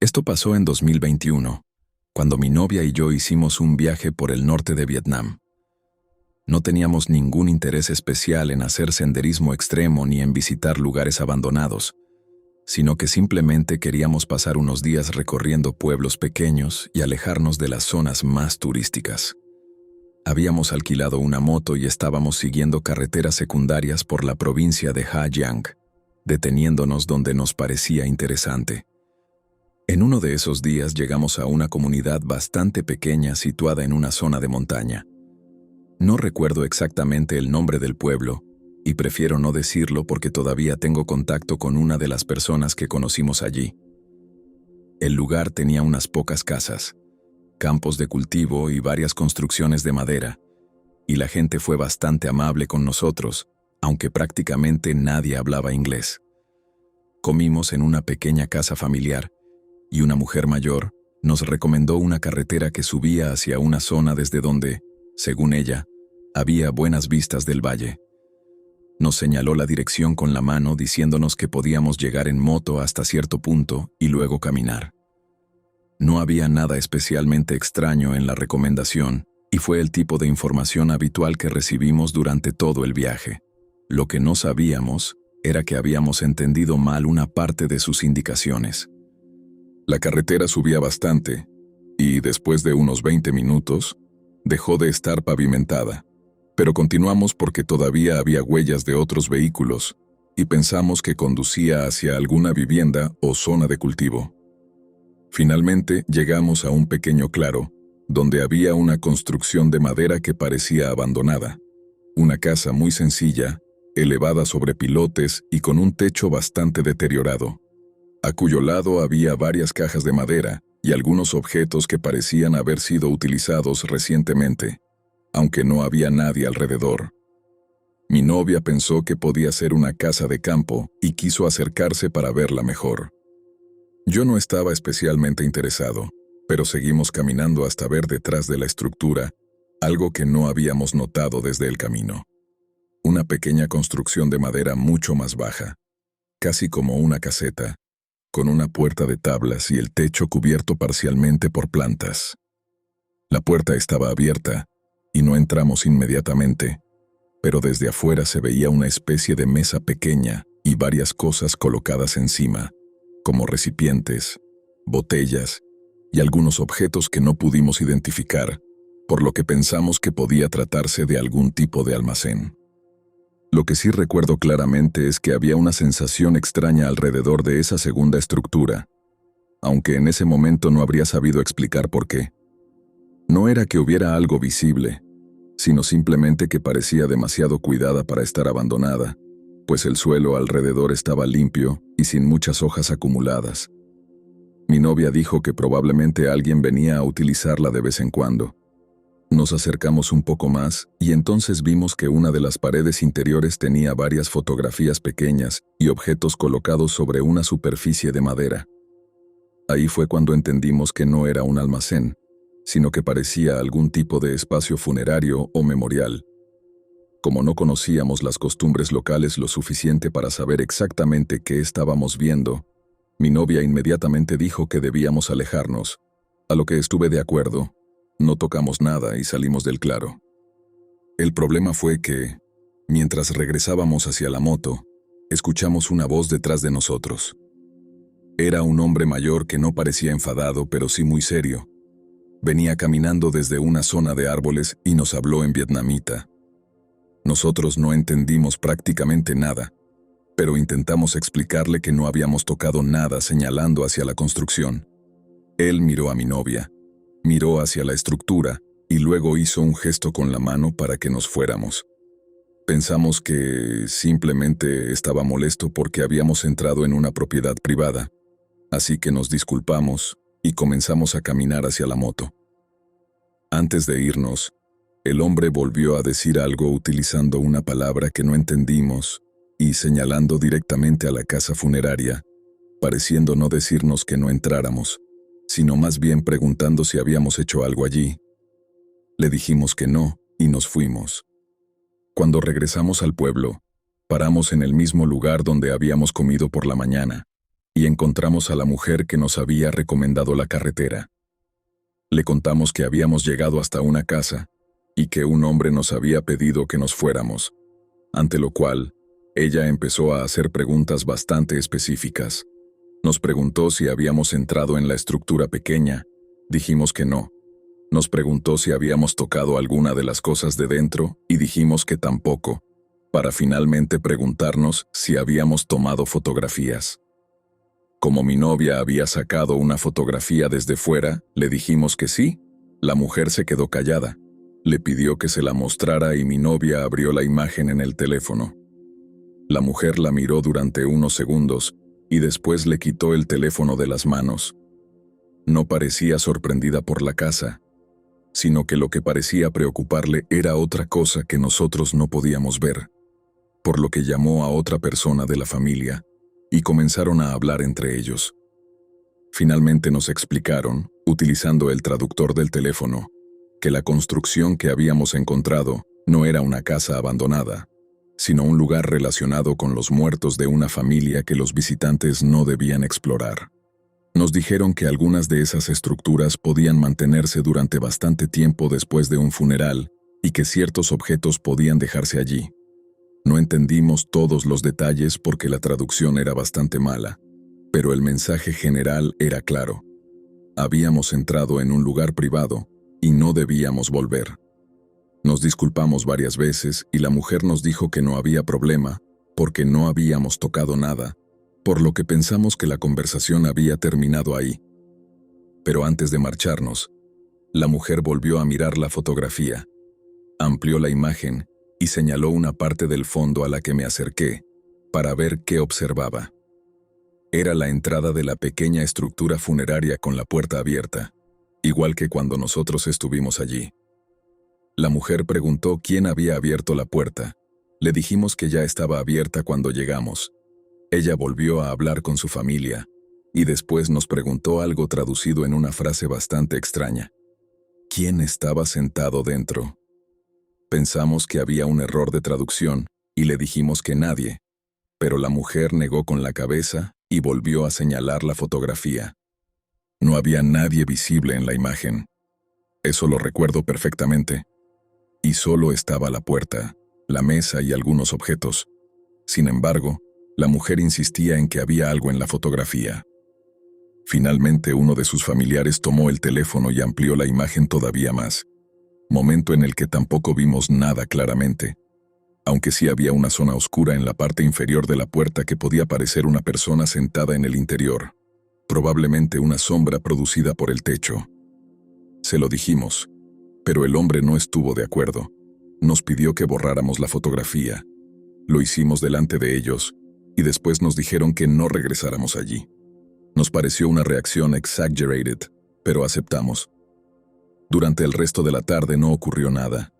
Esto pasó en 2021, cuando mi novia y yo hicimos un viaje por el norte de Vietnam. No teníamos ningún interés especial en hacer senderismo extremo ni en visitar lugares abandonados, sino que simplemente queríamos pasar unos días recorriendo pueblos pequeños y alejarnos de las zonas más turísticas. Habíamos alquilado una moto y estábamos siguiendo carreteras secundarias por la provincia de Ha Giang, deteniéndonos donde nos parecía interesante. En uno de esos días llegamos a una comunidad bastante pequeña situada en una zona de montaña. No recuerdo exactamente el nombre del pueblo, y prefiero no decirlo porque todavía tengo contacto con una de las personas que conocimos allí. El lugar tenía unas pocas casas, campos de cultivo y varias construcciones de madera, y la gente fue bastante amable con nosotros, aunque prácticamente nadie hablaba inglés. Comimos en una pequeña casa familiar, y una mujer mayor nos recomendó una carretera que subía hacia una zona desde donde, según ella, había buenas vistas del valle. Nos señaló la dirección con la mano diciéndonos que podíamos llegar en moto hasta cierto punto y luego caminar. No había nada especialmente extraño en la recomendación y fue el tipo de información habitual que recibimos durante todo el viaje. Lo que no sabíamos era que habíamos entendido mal una parte de sus indicaciones. La carretera subía bastante y, después de unos 20 minutos, dejó de estar pavimentada, pero continuamos porque todavía había huellas de otros vehículos y pensamos que conducía hacia alguna vivienda o zona de cultivo. Finalmente llegamos a un pequeño claro, donde había una construcción de madera que parecía abandonada. Una casa muy sencilla, elevada sobre pilotes y con un techo bastante deteriorado, a cuyo lado había varias cajas de madera y algunos objetos que parecían haber sido utilizados recientemente, aunque no había nadie alrededor. Mi novia pensó que podía ser una casa de campo y quiso acercarse para verla mejor. Yo no estaba especialmente interesado, pero seguimos caminando hasta ver detrás de la estructura algo que no habíamos notado desde el camino. Una pequeña construcción de madera mucho más baja, casi como una caseta, con una puerta de tablas y el techo cubierto parcialmente por plantas. La puerta estaba abierta y no entramos inmediatamente, pero desde afuera se veía una especie de mesa pequeña y varias cosas colocadas encima, como recipientes, botellas y algunos objetos que no pudimos identificar, por lo que pensamos que podía tratarse de algún tipo de almacén. Lo que sí recuerdo claramente es que había una sensación extraña alrededor de esa segunda estructura, aunque en ese momento no habría sabido explicar por qué. No era que hubiera algo visible, sino simplemente que parecía demasiado cuidada para estar abandonada, pues el suelo alrededor estaba limpio y sin muchas hojas acumuladas. Mi novia dijo que probablemente alguien venía a utilizarla de vez en cuando. Nos acercamos un poco más y entonces vimos que una de las paredes interiores tenía varias fotografías pequeñas y objetos colocados sobre una superficie de madera. Ahí fue cuando entendimos que no era un almacén, sino que parecía algún tipo de espacio funerario o memorial. Como no conocíamos las costumbres locales lo suficiente para saber exactamente qué estábamos viendo, mi novia inmediatamente dijo que debíamos alejarnos, a lo que estuve de acuerdo. No tocamos nada y salimos del claro. El problema fue que, mientras regresábamos hacia la moto, escuchamos una voz detrás de nosotros. Era un hombre mayor que no parecía enfadado, pero sí muy serio. Venía caminando desde una zona de árboles y nos habló en vietnamita. Nosotros no entendimos prácticamente nada, pero intentamos explicarle que no habíamos tocado nada señalando hacia la construcción. Él miró a mi novia, miró hacia la estructura y luego hizo un gesto con la mano para que nos fuéramos. Pensamos que simplemente estaba molesto porque habíamos entrado en una propiedad privada, así que nos disculpamos y comenzamos a caminar hacia la moto. Antes de irnos, el hombre volvió a decir algo utilizando una palabra que no entendimos y señalando directamente a la casa funeraria, pareciendo no decirnos que no entráramos, sino más bien preguntando si habíamos hecho algo allí. Le dijimos que no y nos fuimos. Cuando regresamos al pueblo, paramos en el mismo lugar donde habíamos comido por la mañana, y encontramos a la mujer que nos había recomendado la carretera. Le contamos que habíamos llegado hasta una casa y que un hombre nos había pedido que nos fuéramos, ante lo cual ella empezó a hacer preguntas bastante específicas. Nos preguntó si habíamos entrado en la estructura pequeña. Dijimos que no. Nos preguntó si habíamos tocado alguna de las cosas de dentro y dijimos que tampoco, para finalmente preguntarnos si habíamos tomado fotografías. Como mi novia había sacado una fotografía desde fuera, le dijimos que sí. La mujer se quedó callada. Le pidió que se la mostrara y mi novia abrió la imagen en el teléfono. La mujer la miró durante unos segundos y después le quitó el teléfono de las manos. No parecía sorprendida por la casa, sino que lo que parecía preocuparle era otra cosa que nosotros no podíamos ver, por lo que llamó a otra persona de la familia y comenzaron a hablar entre ellos. Finalmente nos explicaron, utilizando el traductor del teléfono, que la construcción que habíamos encontrado no era una casa abandonada, sino un lugar relacionado con los muertos de una familia que los visitantes no debían explorar. Nos dijeron que algunas de esas estructuras podían mantenerse durante bastante tiempo después de un funeral y que ciertos objetos podían dejarse allí. No entendimos todos los detalles porque la traducción era bastante mala, pero el mensaje general era claro. Habíamos entrado en un lugar privado y no debíamos volver. Nos disculpamos varias veces y la mujer nos dijo que no había problema porque no habíamos tocado nada, por lo que pensamos que la conversación había terminado ahí. Pero antes de marcharnos, la mujer volvió a mirar la fotografía, amplió la imagen y señaló una parte del fondo a la que me acerqué para ver qué observaba. Era la entrada de la pequeña estructura funeraria con la puerta abierta, igual que cuando nosotros estuvimos allí. La mujer preguntó quién había abierto la puerta. Le dijimos que ya estaba abierta cuando llegamos. Ella volvió a hablar con su familia y después nos preguntó algo traducido en una frase bastante extraña. ¿Quién estaba sentado dentro? Pensamos que había un error de traducción y le dijimos que nadie, pero la mujer negó con la cabeza y volvió a señalar la fotografía. No había nadie visible en la imagen. Eso lo recuerdo perfectamente. Y solo estaba la puerta, la mesa y algunos objetos. Sin embargo, la mujer insistía en que había algo en la fotografía. Finalmente, uno de sus familiares tomó el teléfono y amplió la imagen todavía más, momento en el que tampoco vimos nada claramente, aunque sí había una zona oscura en la parte inferior de la puerta que podía parecer una persona sentada en el interior, probablemente una sombra producida por el techo. Se lo dijimos, pero el hombre no estuvo de acuerdo. Nos pidió que borráramos la fotografía. Lo hicimos delante de ellos, y después nos dijeron que no regresáramos allí. Nos pareció una reacción exaggerated, pero aceptamos. Durante el resto de la tarde no ocurrió nada.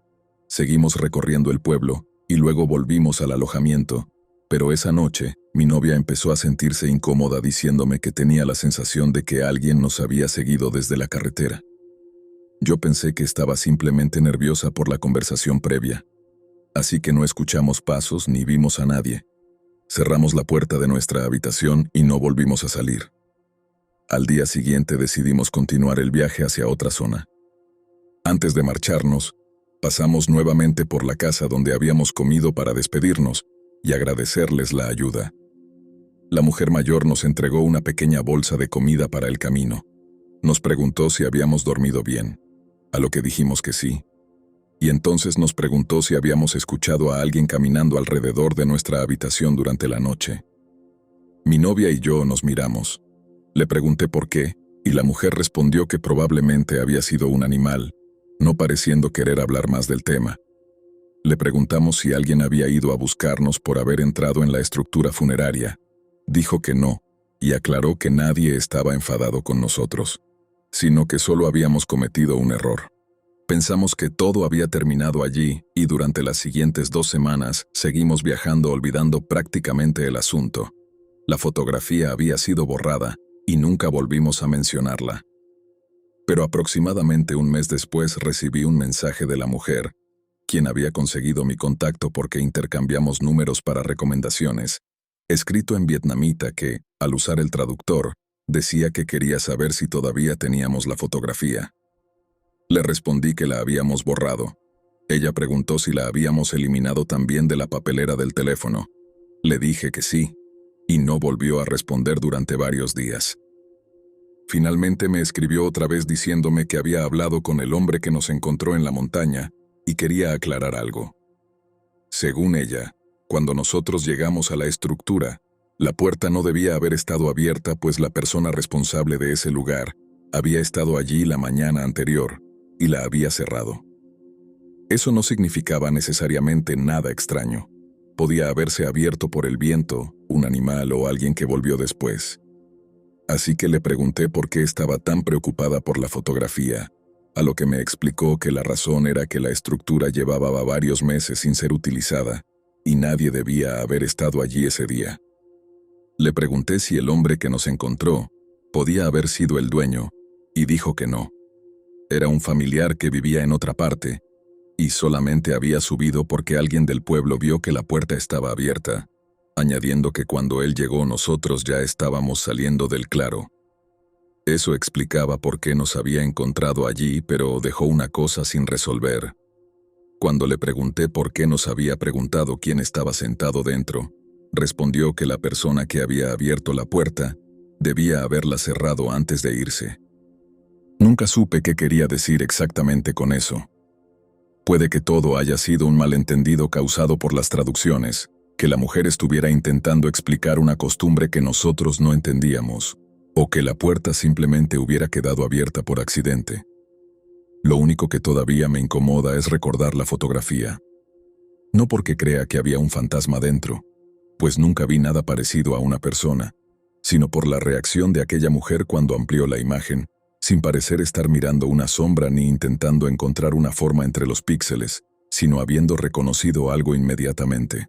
Seguimos recorriendo el pueblo, y luego volvimos al alojamiento, pero esa noche, mi novia empezó a sentirse incómoda diciéndome que tenía la sensación de que alguien nos había seguido desde la carretera. Yo pensé que estaba simplemente nerviosa por la conversación previa, así que no escuchamos pasos ni vimos a nadie. Cerramos la puerta de nuestra habitación y no volvimos a salir. Al día siguiente decidimos continuar el viaje hacia otra zona. Antes de marcharnos, pasamos nuevamente por la casa donde habíamos comido para despedirnos y agradecerles la ayuda. La mujer mayor nos entregó una pequeña bolsa de comida para el camino. Nos preguntó si habíamos dormido bien, a lo que dijimos que sí. Y entonces nos preguntó si habíamos escuchado a alguien caminando alrededor de nuestra habitación durante la noche. Mi novia y yo nos miramos. Le pregunté por qué, y la mujer respondió que probablemente había sido un animal, no pareciendo querer hablar más del tema. Le preguntamos si alguien había ido a buscarnos por haber entrado en la estructura funeraria. Dijo que no, y aclaró que nadie estaba enfadado con nosotros, sino que solo habíamos cometido un error. Pensamos que todo había terminado allí y durante las siguientes 2 semanas seguimos viajando olvidando prácticamente el asunto. La fotografía había sido borrada y nunca volvimos a mencionarla. Pero aproximadamente un mes después recibí un mensaje de la mujer, quien había conseguido mi contacto porque intercambiamos números para recomendaciones, escrito en vietnamita que, al usar el traductor, decía que quería saber si todavía teníamos la fotografía. Le respondí que la habíamos borrado. Ella preguntó si la habíamos eliminado también de la papelera del teléfono. Le dije que sí, y no volvió a responder durante varios días. Finalmente me escribió otra vez diciéndome que había hablado con el hombre que nos encontró en la montaña y quería aclarar algo. Según ella, cuando nosotros llegamos a la estructura, la puerta no debía haber estado abierta pues la persona responsable de ese lugar había estado allí la mañana anterior y la había cerrado. Eso no significaba necesariamente nada extraño. Podía haberse abierto por el viento, un animal o alguien que volvió después. Así que le pregunté por qué estaba tan preocupada por la fotografía, a lo que me explicó que la razón era que la estructura llevaba varios meses sin ser utilizada y nadie debía haber estado allí ese día. Le pregunté si el hombre que nos encontró podía haber sido el dueño y dijo que no. Era un familiar que vivía en otra parte y solamente había subido porque alguien del pueblo vio que la puerta estaba abierta, añadiendo que cuando él llegó nosotros ya estábamos saliendo del claro. Eso explicaba por qué nos había encontrado allí, pero dejó una cosa sin resolver. Cuando le pregunté por qué nos había preguntado quién estaba sentado dentro, respondió que la persona que había abierto la puerta debía haberla cerrado antes de irse. Nunca supe qué quería decir exactamente con eso. Puede que todo haya sido un malentendido causado por las traducciones, que la mujer estuviera intentando explicar una costumbre que nosotros no entendíamos, o que la puerta simplemente hubiera quedado abierta por accidente. Lo único que todavía me incomoda es recordar la fotografía. No porque crea que había un fantasma dentro, pues nunca vi nada parecido a una persona, sino por la reacción de aquella mujer cuando amplió la imagen, sin parecer estar mirando una sombra ni intentando encontrar una forma entre los píxeles, sino habiendo reconocido algo inmediatamente.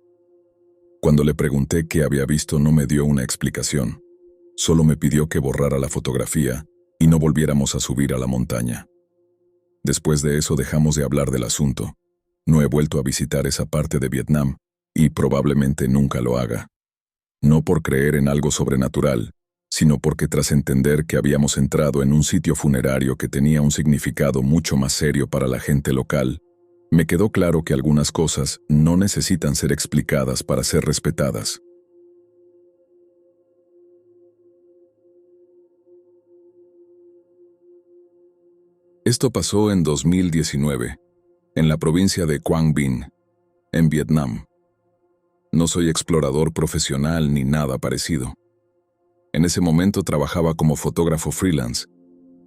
Cuando le pregunté qué había visto no me dio una explicación. Solo me pidió que borrara la fotografía y no volviéramos a subir a la montaña. Después de eso dejamos de hablar del asunto. No he vuelto a visitar esa parte de Vietnam y probablemente nunca lo haga. No por creer en algo sobrenatural, sino porque tras entender que habíamos entrado en un sitio funerario que tenía un significado mucho más serio para la gente local, me quedó claro que algunas cosas no necesitan ser explicadas para ser respetadas. Esto pasó en 2019, en la provincia de Quang Binh, en Vietnam. No soy explorador profesional ni nada parecido. En ese momento trabajaba como fotógrafo freelance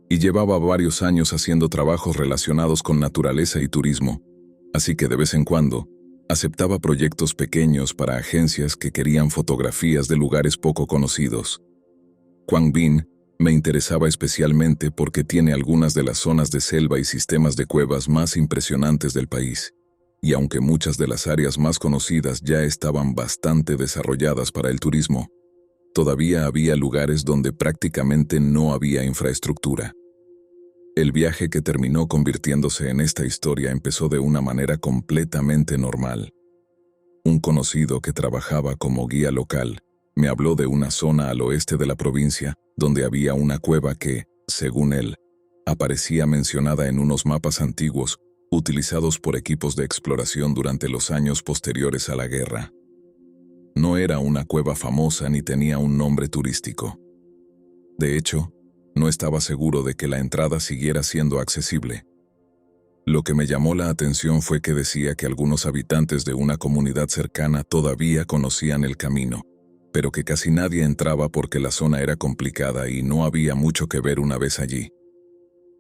y llevaba varios años haciendo trabajos relacionados con naturaleza y turismo, así que de vez en cuando aceptaba proyectos pequeños para agencias que querían fotografías de lugares poco conocidos. Quang Binh me interesaba especialmente porque tiene algunas de las zonas de selva y sistemas de cuevas más impresionantes del país, y aunque muchas de las áreas más conocidas ya estaban bastante desarrolladas para el turismo, todavía había lugares donde prácticamente no había infraestructura. El viaje que terminó convirtiéndose en esta historia empezó de una manera completamente normal. Un conocido que trabajaba como guía local me habló de una zona al oeste de la provincia donde había una cueva que, según él, aparecía mencionada en unos mapas antiguos utilizados por equipos de exploración durante los años posteriores a la guerra. No era una cueva famosa ni tenía un nombre turístico. De hecho, no estaba seguro de que la entrada siguiera siendo accesible. Lo que me llamó la atención fue que decía que algunos habitantes de una comunidad cercana todavía conocían el camino, pero que casi nadie entraba porque la zona era complicada y no había mucho que ver una vez allí.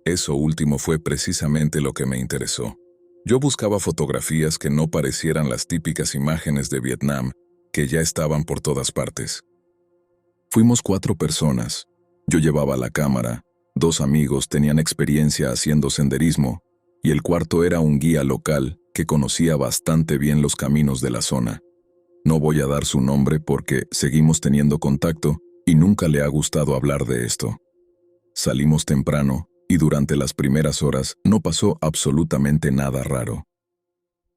Eso último fue precisamente lo que me interesó. Yo buscaba fotografías que no parecieran las típicas imágenes de Vietnam, que ya estaban por todas partes. Fuimos 4 personas. Yo llevaba la cámara, 2 amigos tenían experiencia haciendo senderismo, y el cuarto era un guía local que conocía bastante bien los caminos de la zona. No voy a dar su nombre porque seguimos teniendo contacto y nunca le ha gustado hablar de esto. Salimos temprano y durante las primeras horas no pasó absolutamente nada raro.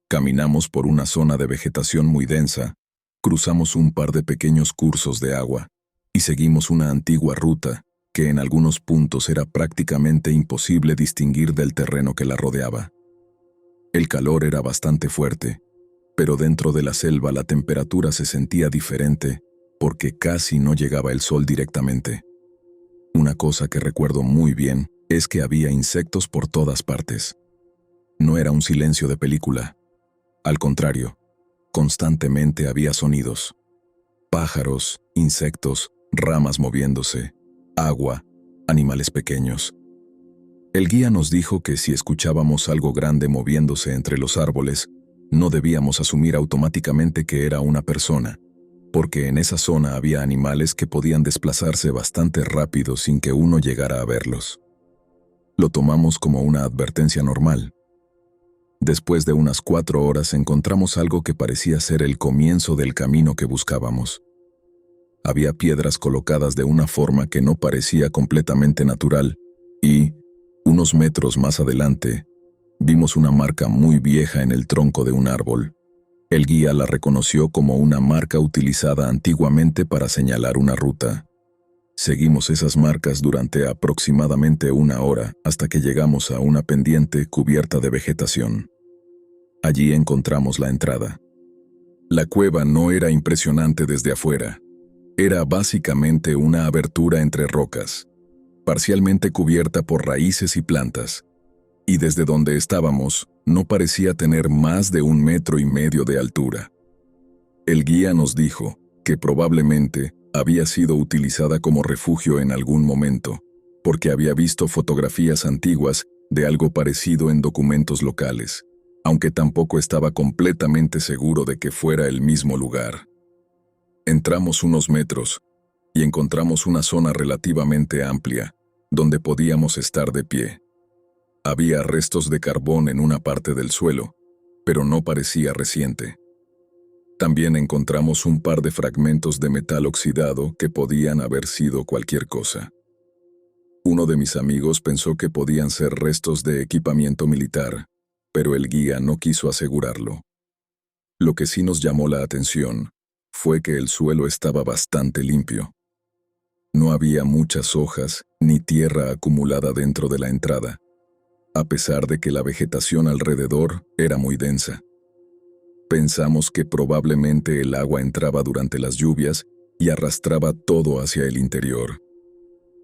Caminamos por una zona de vegetación muy densa, Cruzamos un par de pequeños cursos de agua y seguimos una antigua ruta que en algunos puntos era prácticamente imposible distinguir del terreno que la rodeaba. El calor era bastante fuerte, pero dentro de la selva la temperatura se sentía diferente porque casi no llegaba el sol directamente. Una cosa que recuerdo muy bien es que había insectos por todas partes. No era un silencio de película. Al contrario, constantemente había sonidos. Pájaros, insectos, ramas moviéndose, agua, animales pequeños. El guía nos dijo que si escuchábamos algo grande moviéndose entre los árboles, no debíamos asumir automáticamente que era una persona, porque en esa zona había animales que podían desplazarse bastante rápido sin que uno llegara a verlos. Lo tomamos como una advertencia normal. Después de unas 4 horas encontramos algo que parecía ser el comienzo del camino que buscábamos. Había piedras colocadas de una forma que no parecía completamente natural y, unos metros más adelante, vimos una marca muy vieja en el tronco de un árbol. El guía la reconoció como una marca utilizada antiguamente para señalar una ruta. Seguimos esas marcas durante aproximadamente 1 hora hasta que llegamos a una pendiente cubierta de vegetación. Allí encontramos la entrada. La cueva no era impresionante desde afuera. Era básicamente una abertura entre rocas, parcialmente cubierta por raíces y plantas, y desde donde estábamos no parecía tener más de 1,5 metros de altura. El guía nos dijo que probablemente había sido utilizada como refugio en algún momento, porque había visto fotografías antiguas de algo parecido en documentos locales, aunque tampoco estaba completamente seguro de que fuera el mismo lugar. Entramos unos metros y encontramos una zona relativamente amplia, donde podíamos estar de pie. Había restos de carbón en una parte del suelo, pero no parecía reciente. También encontramos un par de fragmentos de metal oxidado que podían haber sido cualquier cosa. Uno de mis amigos pensó que podían ser restos de equipamiento militar, pero el guía no quiso asegurarlo. Lo que sí nos llamó la atención fue que el suelo estaba bastante limpio. No había muchas hojas ni tierra acumulada dentro de la entrada, a pesar de que la vegetación alrededor era muy densa. Pensamos que probablemente el agua entraba durante las lluvias y arrastraba todo hacia el interior.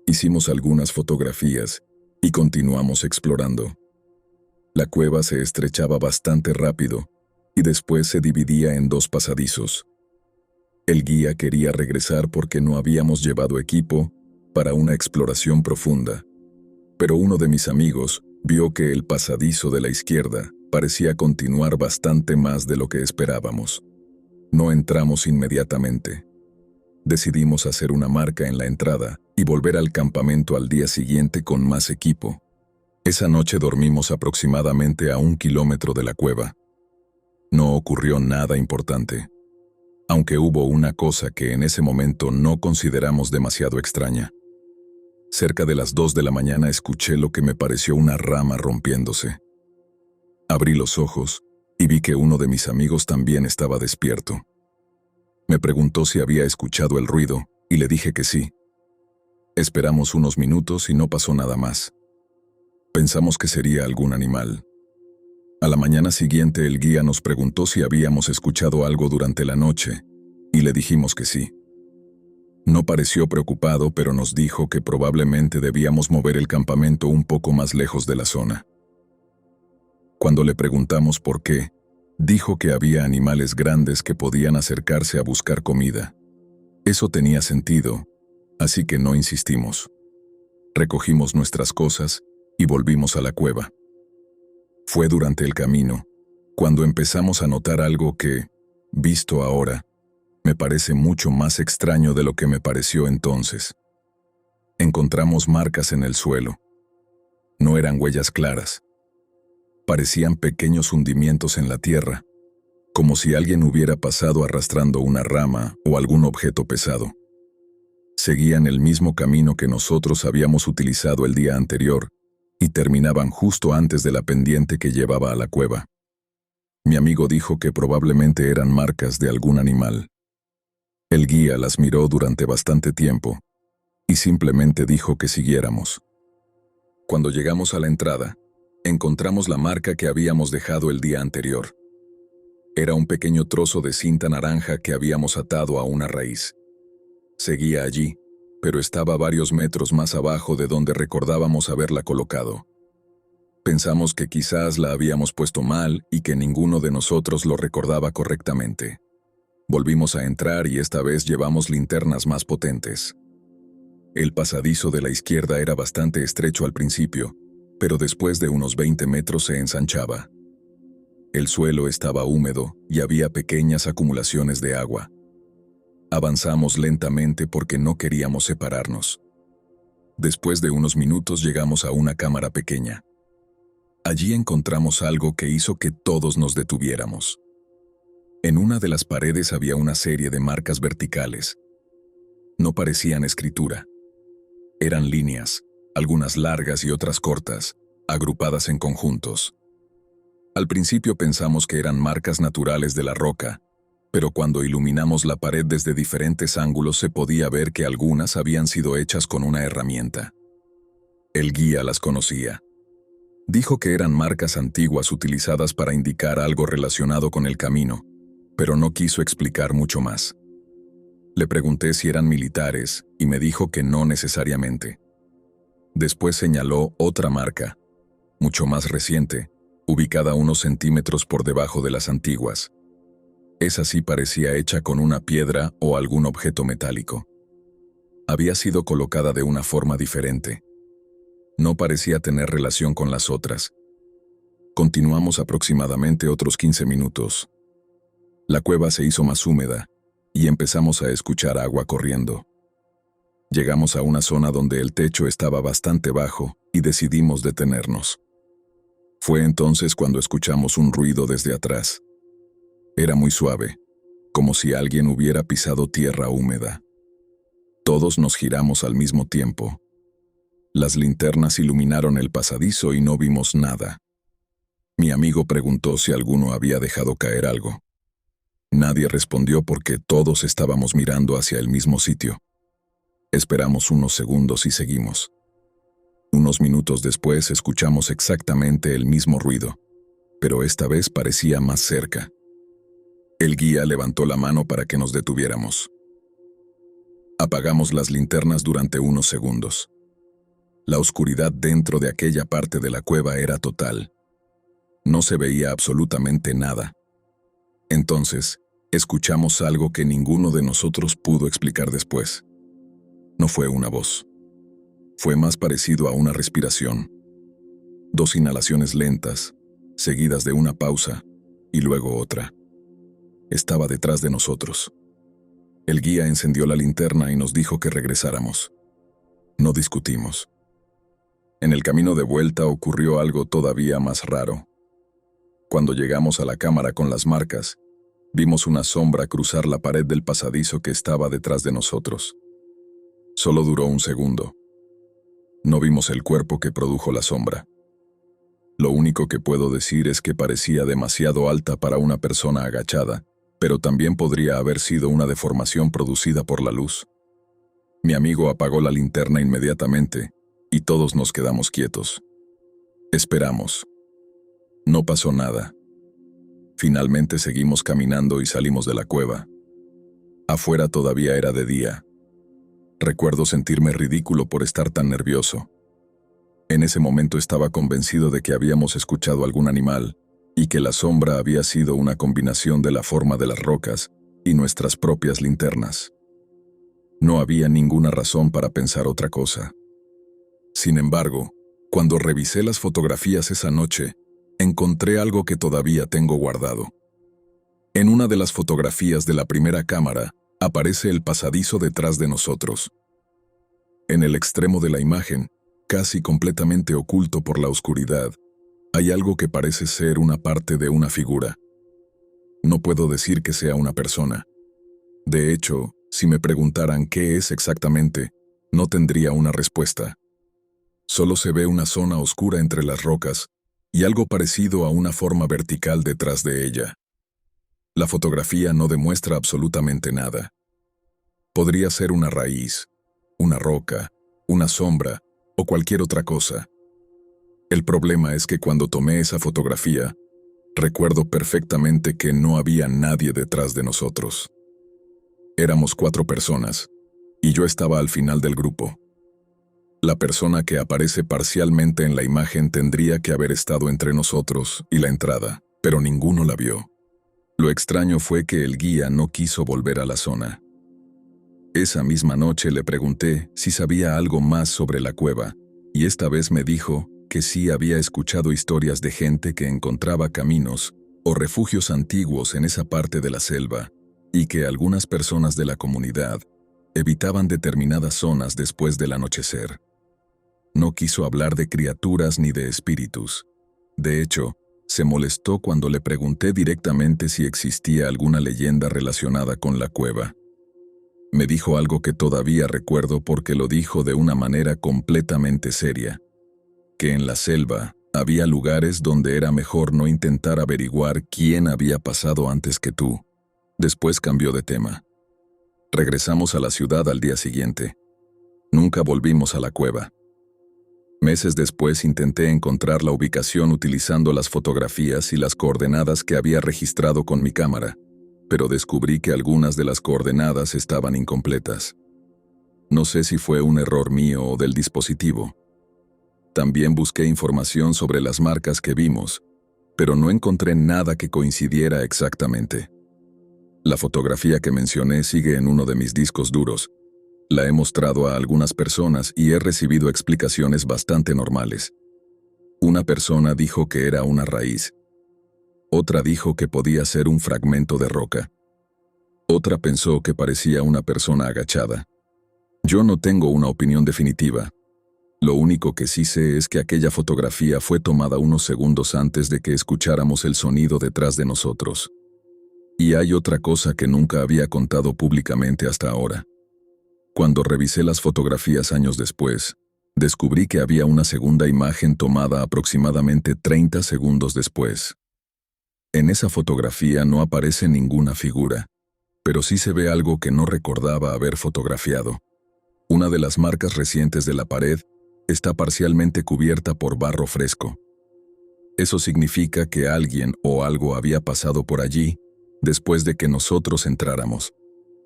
Hicimos algunas fotografías y continuamos explorando. La cueva se estrechaba bastante rápido y después se dividía en 2 pasadizos. El guía quería regresar porque no habíamos llevado equipo para una exploración profunda, pero uno de mis amigos vio que el pasadizo de la izquierda parecía continuar bastante más de lo que esperábamos. No entramos inmediatamente. Decidimos hacer una marca en la entrada y volver al campamento al día siguiente con más equipo. Esa noche dormimos aproximadamente a 1 kilómetro de la cueva. No ocurrió nada importante, aunque hubo una cosa que en ese momento no consideramos demasiado extraña. Cerca de las 2 de la mañana escuché lo que me pareció una rama rompiéndose. Abrí los ojos y vi que uno de mis amigos también estaba despierto. Me preguntó si había escuchado el ruido y le dije que sí. Esperamos unos minutos y no pasó nada más. Pensamos que sería algún animal. A la mañana siguiente el guía nos preguntó si habíamos escuchado algo durante la noche y le dijimos que sí. No pareció preocupado, pero nos dijo que probablemente debíamos mover el campamento un poco más lejos de la zona. Cuando le preguntamos por qué, dijo que había animales grandes que podían acercarse a buscar comida. Eso tenía sentido, así que no insistimos. Recogimos nuestras cosas y volvimos a la cueva. Fue durante el camino, cuando empezamos a notar algo que, visto ahora, me parece mucho más extraño de lo que me pareció entonces. Encontramos marcas en el suelo. No eran huellas claras. Parecían pequeños hundimientos en la tierra, como si alguien hubiera pasado arrastrando una rama o algún objeto pesado. Seguían el mismo camino que nosotros habíamos utilizado el día anterior y terminaban justo antes de la pendiente que llevaba a la cueva. Mi amigo dijo que probablemente eran marcas de algún animal, El guía las miró durante bastante tiempo y simplemente dijo que siguiéramos. Cuando llegamos a la entrada, encontramos la marca que habíamos dejado el día anterior. Era un pequeño trozo de cinta naranja que habíamos atado a una raíz. Seguía allí, pero estaba varios metros más abajo de donde recordábamos haberla colocado. Pensamos que quizás la habíamos puesto mal y que ninguno de nosotros lo recordaba correctamente. Volvimos a entrar y esta vez llevamos linternas más potentes. El pasadizo de la izquierda era bastante estrecho al principio, pero después de unos 20 metros se ensanchaba. El suelo estaba húmedo y había pequeñas acumulaciones de agua. Avanzamos lentamente porque no queríamos separarnos. Después de unos minutos llegamos a una cámara pequeña. Allí encontramos algo que hizo que todos nos detuviéramos. En una de las paredes había una serie de marcas verticales. No parecían escritura. Eran líneas, algunas largas y otras cortas, agrupadas en conjuntos. Al principio pensamos que eran marcas naturales de la roca, pero cuando iluminamos la pared desde diferentes ángulos se podía ver que algunas habían sido hechas con una herramienta. El guía las conocía. Dijo que eran marcas antiguas utilizadas para indicar algo relacionado con el camino, pero no quiso explicar mucho más. Le pregunté si eran militares y me dijo que no necesariamente. Después señaló otra marca, mucho más reciente, ubicada unos centímetros por debajo de las antiguas. Esa sí parecía hecha con una piedra o algún objeto metálico. Había sido colocada de una forma diferente. No parecía tener relación con las otras. Continuamos aproximadamente otros 15 minutos. La cueva se hizo más húmeda y empezamos a escuchar agua corriendo. Llegamos a una zona donde el techo estaba bastante bajo y decidimos detenernos. Fue entonces cuando escuchamos un ruido desde atrás. Era muy suave, como si alguien hubiera pisado tierra húmeda. Todos nos giramos al mismo tiempo. Las linternas iluminaron el pasadizo y no vimos nada. Mi amigo preguntó si alguno había dejado caer algo. Nadie respondió porque todos estábamos mirando hacia el mismo sitio. Esperamos unos segundos y seguimos. Unos minutos después escuchamos exactamente el mismo ruido, pero esta vez parecía más cerca. El guía levantó la mano para que nos detuviéramos. Apagamos las linternas durante unos segundos. La oscuridad dentro de aquella parte de la cueva era total. No se veía absolutamente nada. Entonces, escuchamos algo que ninguno de nosotros pudo explicar después. No fue una voz. Fue más parecido a una respiración. 2 inhalaciones lentas, seguidas de una pausa, y luego otra. Estaba detrás de nosotros. El guía encendió la linterna y nos dijo que regresáramos. No discutimos. En el camino de vuelta ocurrió algo todavía más raro. Cuando llegamos a la cámara con las marcas, vimos una sombra cruzar la pared del pasadizo que estaba detrás de nosotros. Solo duró un segundo. No vimos el cuerpo que produjo la sombra. Lo único que puedo decir es que parecía demasiado alta para una persona agachada, pero también podría haber sido una deformación producida por la luz. Mi amigo apagó la linterna inmediatamente y todos nos quedamos quietos. Esperamos. No pasó nada. Finalmente seguimos caminando y salimos de la cueva. Afuera todavía era de día. Recuerdo sentirme ridículo por estar tan nervioso. En ese momento estaba convencido de que habíamos escuchado algún animal y que la sombra había sido una combinación de la forma de las rocas y nuestras propias linternas. No había ninguna razón para pensar otra cosa. Sin embargo, cuando revisé las fotografías esa noche, encontré algo que todavía tengo guardado. En una de las fotografías de la primera cámara, aparece el pasadizo detrás de nosotros. En el extremo de la imagen, casi completamente oculto por la oscuridad, hay algo que parece ser una parte de una figura. No puedo decir que sea una persona. De hecho, si me preguntaran qué es exactamente, no tendría una respuesta. Solo se ve una zona oscura entre las rocas y algo parecido a una forma vertical detrás de ella. La fotografía no demuestra absolutamente nada. Podría ser una raíz, una roca, una sombra o cualquier otra cosa. El problema es que cuando tomé esa fotografía, recuerdo perfectamente que no había nadie detrás de nosotros. Éramos 4 personas, y yo estaba al final del grupo. La persona que aparece parcialmente en la imagen tendría que haber estado entre nosotros y la entrada, pero ninguno la vio. Lo extraño fue que el guía no quiso volver a la zona. Esa misma noche le pregunté si sabía algo más sobre la cueva, y esta vez me dijo que sí había escuchado historias de gente que encontraba caminos o refugios antiguos en esa parte de la selva, y que algunas personas de la comunidad evitaban determinadas zonas después del anochecer. No quiso hablar de criaturas ni de espíritus. De hecho, se molestó cuando le pregunté directamente si existía alguna leyenda relacionada con la cueva. Me dijo algo que todavía recuerdo porque lo dijo de una manera completamente seria, que en la selva había lugares donde era mejor no intentar averiguar quién había pasado antes que tú. Después cambió de tema. Regresamos a la ciudad al día siguiente. Nunca volvimos a la cueva. Meses después intenté encontrar la ubicación utilizando las fotografías y las coordenadas que había registrado con mi cámara, pero descubrí que algunas de las coordenadas estaban incompletas. No sé si fue un error mío o del dispositivo. También busqué información sobre las marcas que vimos, pero no encontré nada que coincidiera exactamente. La fotografía que mencioné sigue en uno de mis discos duros. La he mostrado a algunas personas y he recibido explicaciones bastante normales. Una persona dijo que era una raíz. Otra dijo que podía ser un fragmento de roca. Otra pensó que parecía una persona agachada. Yo no tengo una opinión definitiva. Lo único que sí sé es que aquella fotografía fue tomada unos segundos antes de que escucháramos el sonido detrás de nosotros. Y hay otra cosa que nunca había contado públicamente hasta ahora. Cuando revisé las fotografías años después, descubrí que había una segunda imagen tomada aproximadamente 30 segundos después. En esa fotografía no aparece ninguna figura, pero sí se ve algo que no recordaba haber fotografiado. Una de las marcas recientes de la pared está parcialmente cubierta por barro fresco. Eso significa que alguien o algo había pasado por allí después de que nosotros entráramos,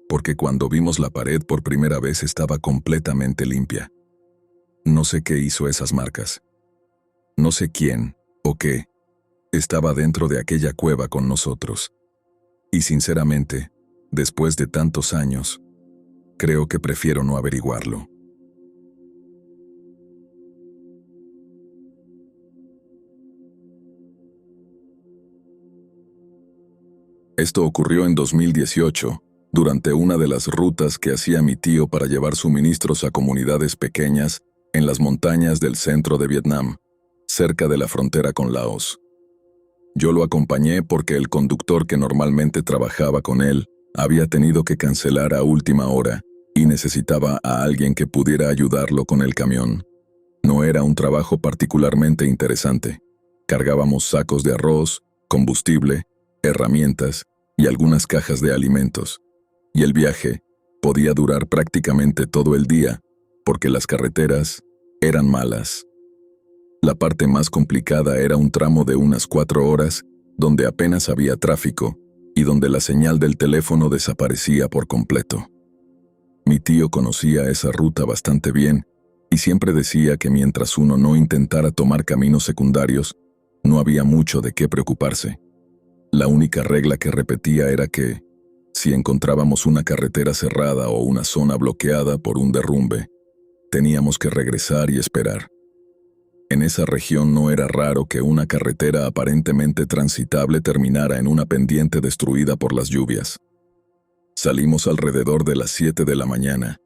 porque cuando vimos la pared por primera vez estaba completamente limpia. No sé qué hizo esas marcas. No sé quién o qué estaba dentro de aquella cueva con nosotros. Y sinceramente, después de tantos años, creo que prefiero no averiguarlo. Esto ocurrió en 2018, durante una de las rutas que hacía mi tío para llevar suministros a comunidades pequeñas en las montañas del centro de Vietnam, cerca de la frontera con Laos. Yo lo acompañé porque el conductor que normalmente trabajaba con él había tenido que cancelar a última hora y necesitaba a alguien que pudiera ayudarlo con el camión. No era un trabajo particularmente interesante. Cargábamos sacos de arroz, combustible, herramientas y algunas cajas de alimentos. Y el viaje podía durar prácticamente todo el día, porque las carreteras eran malas. La parte más complicada era un tramo de unas 4 horas, donde apenas había tráfico y donde la señal del teléfono desaparecía por completo. Mi tío conocía esa ruta bastante bien y siempre decía que mientras uno no intentara tomar caminos secundarios, no había mucho de qué preocuparse. La única regla que repetía era que, si encontrábamos una carretera cerrada o una zona bloqueada por un derrumbe, teníamos que regresar y esperar. En esa región no era raro que una carretera aparentemente transitable terminara en una pendiente destruida por las lluvias. Salimos alrededor de las 7 de la mañana,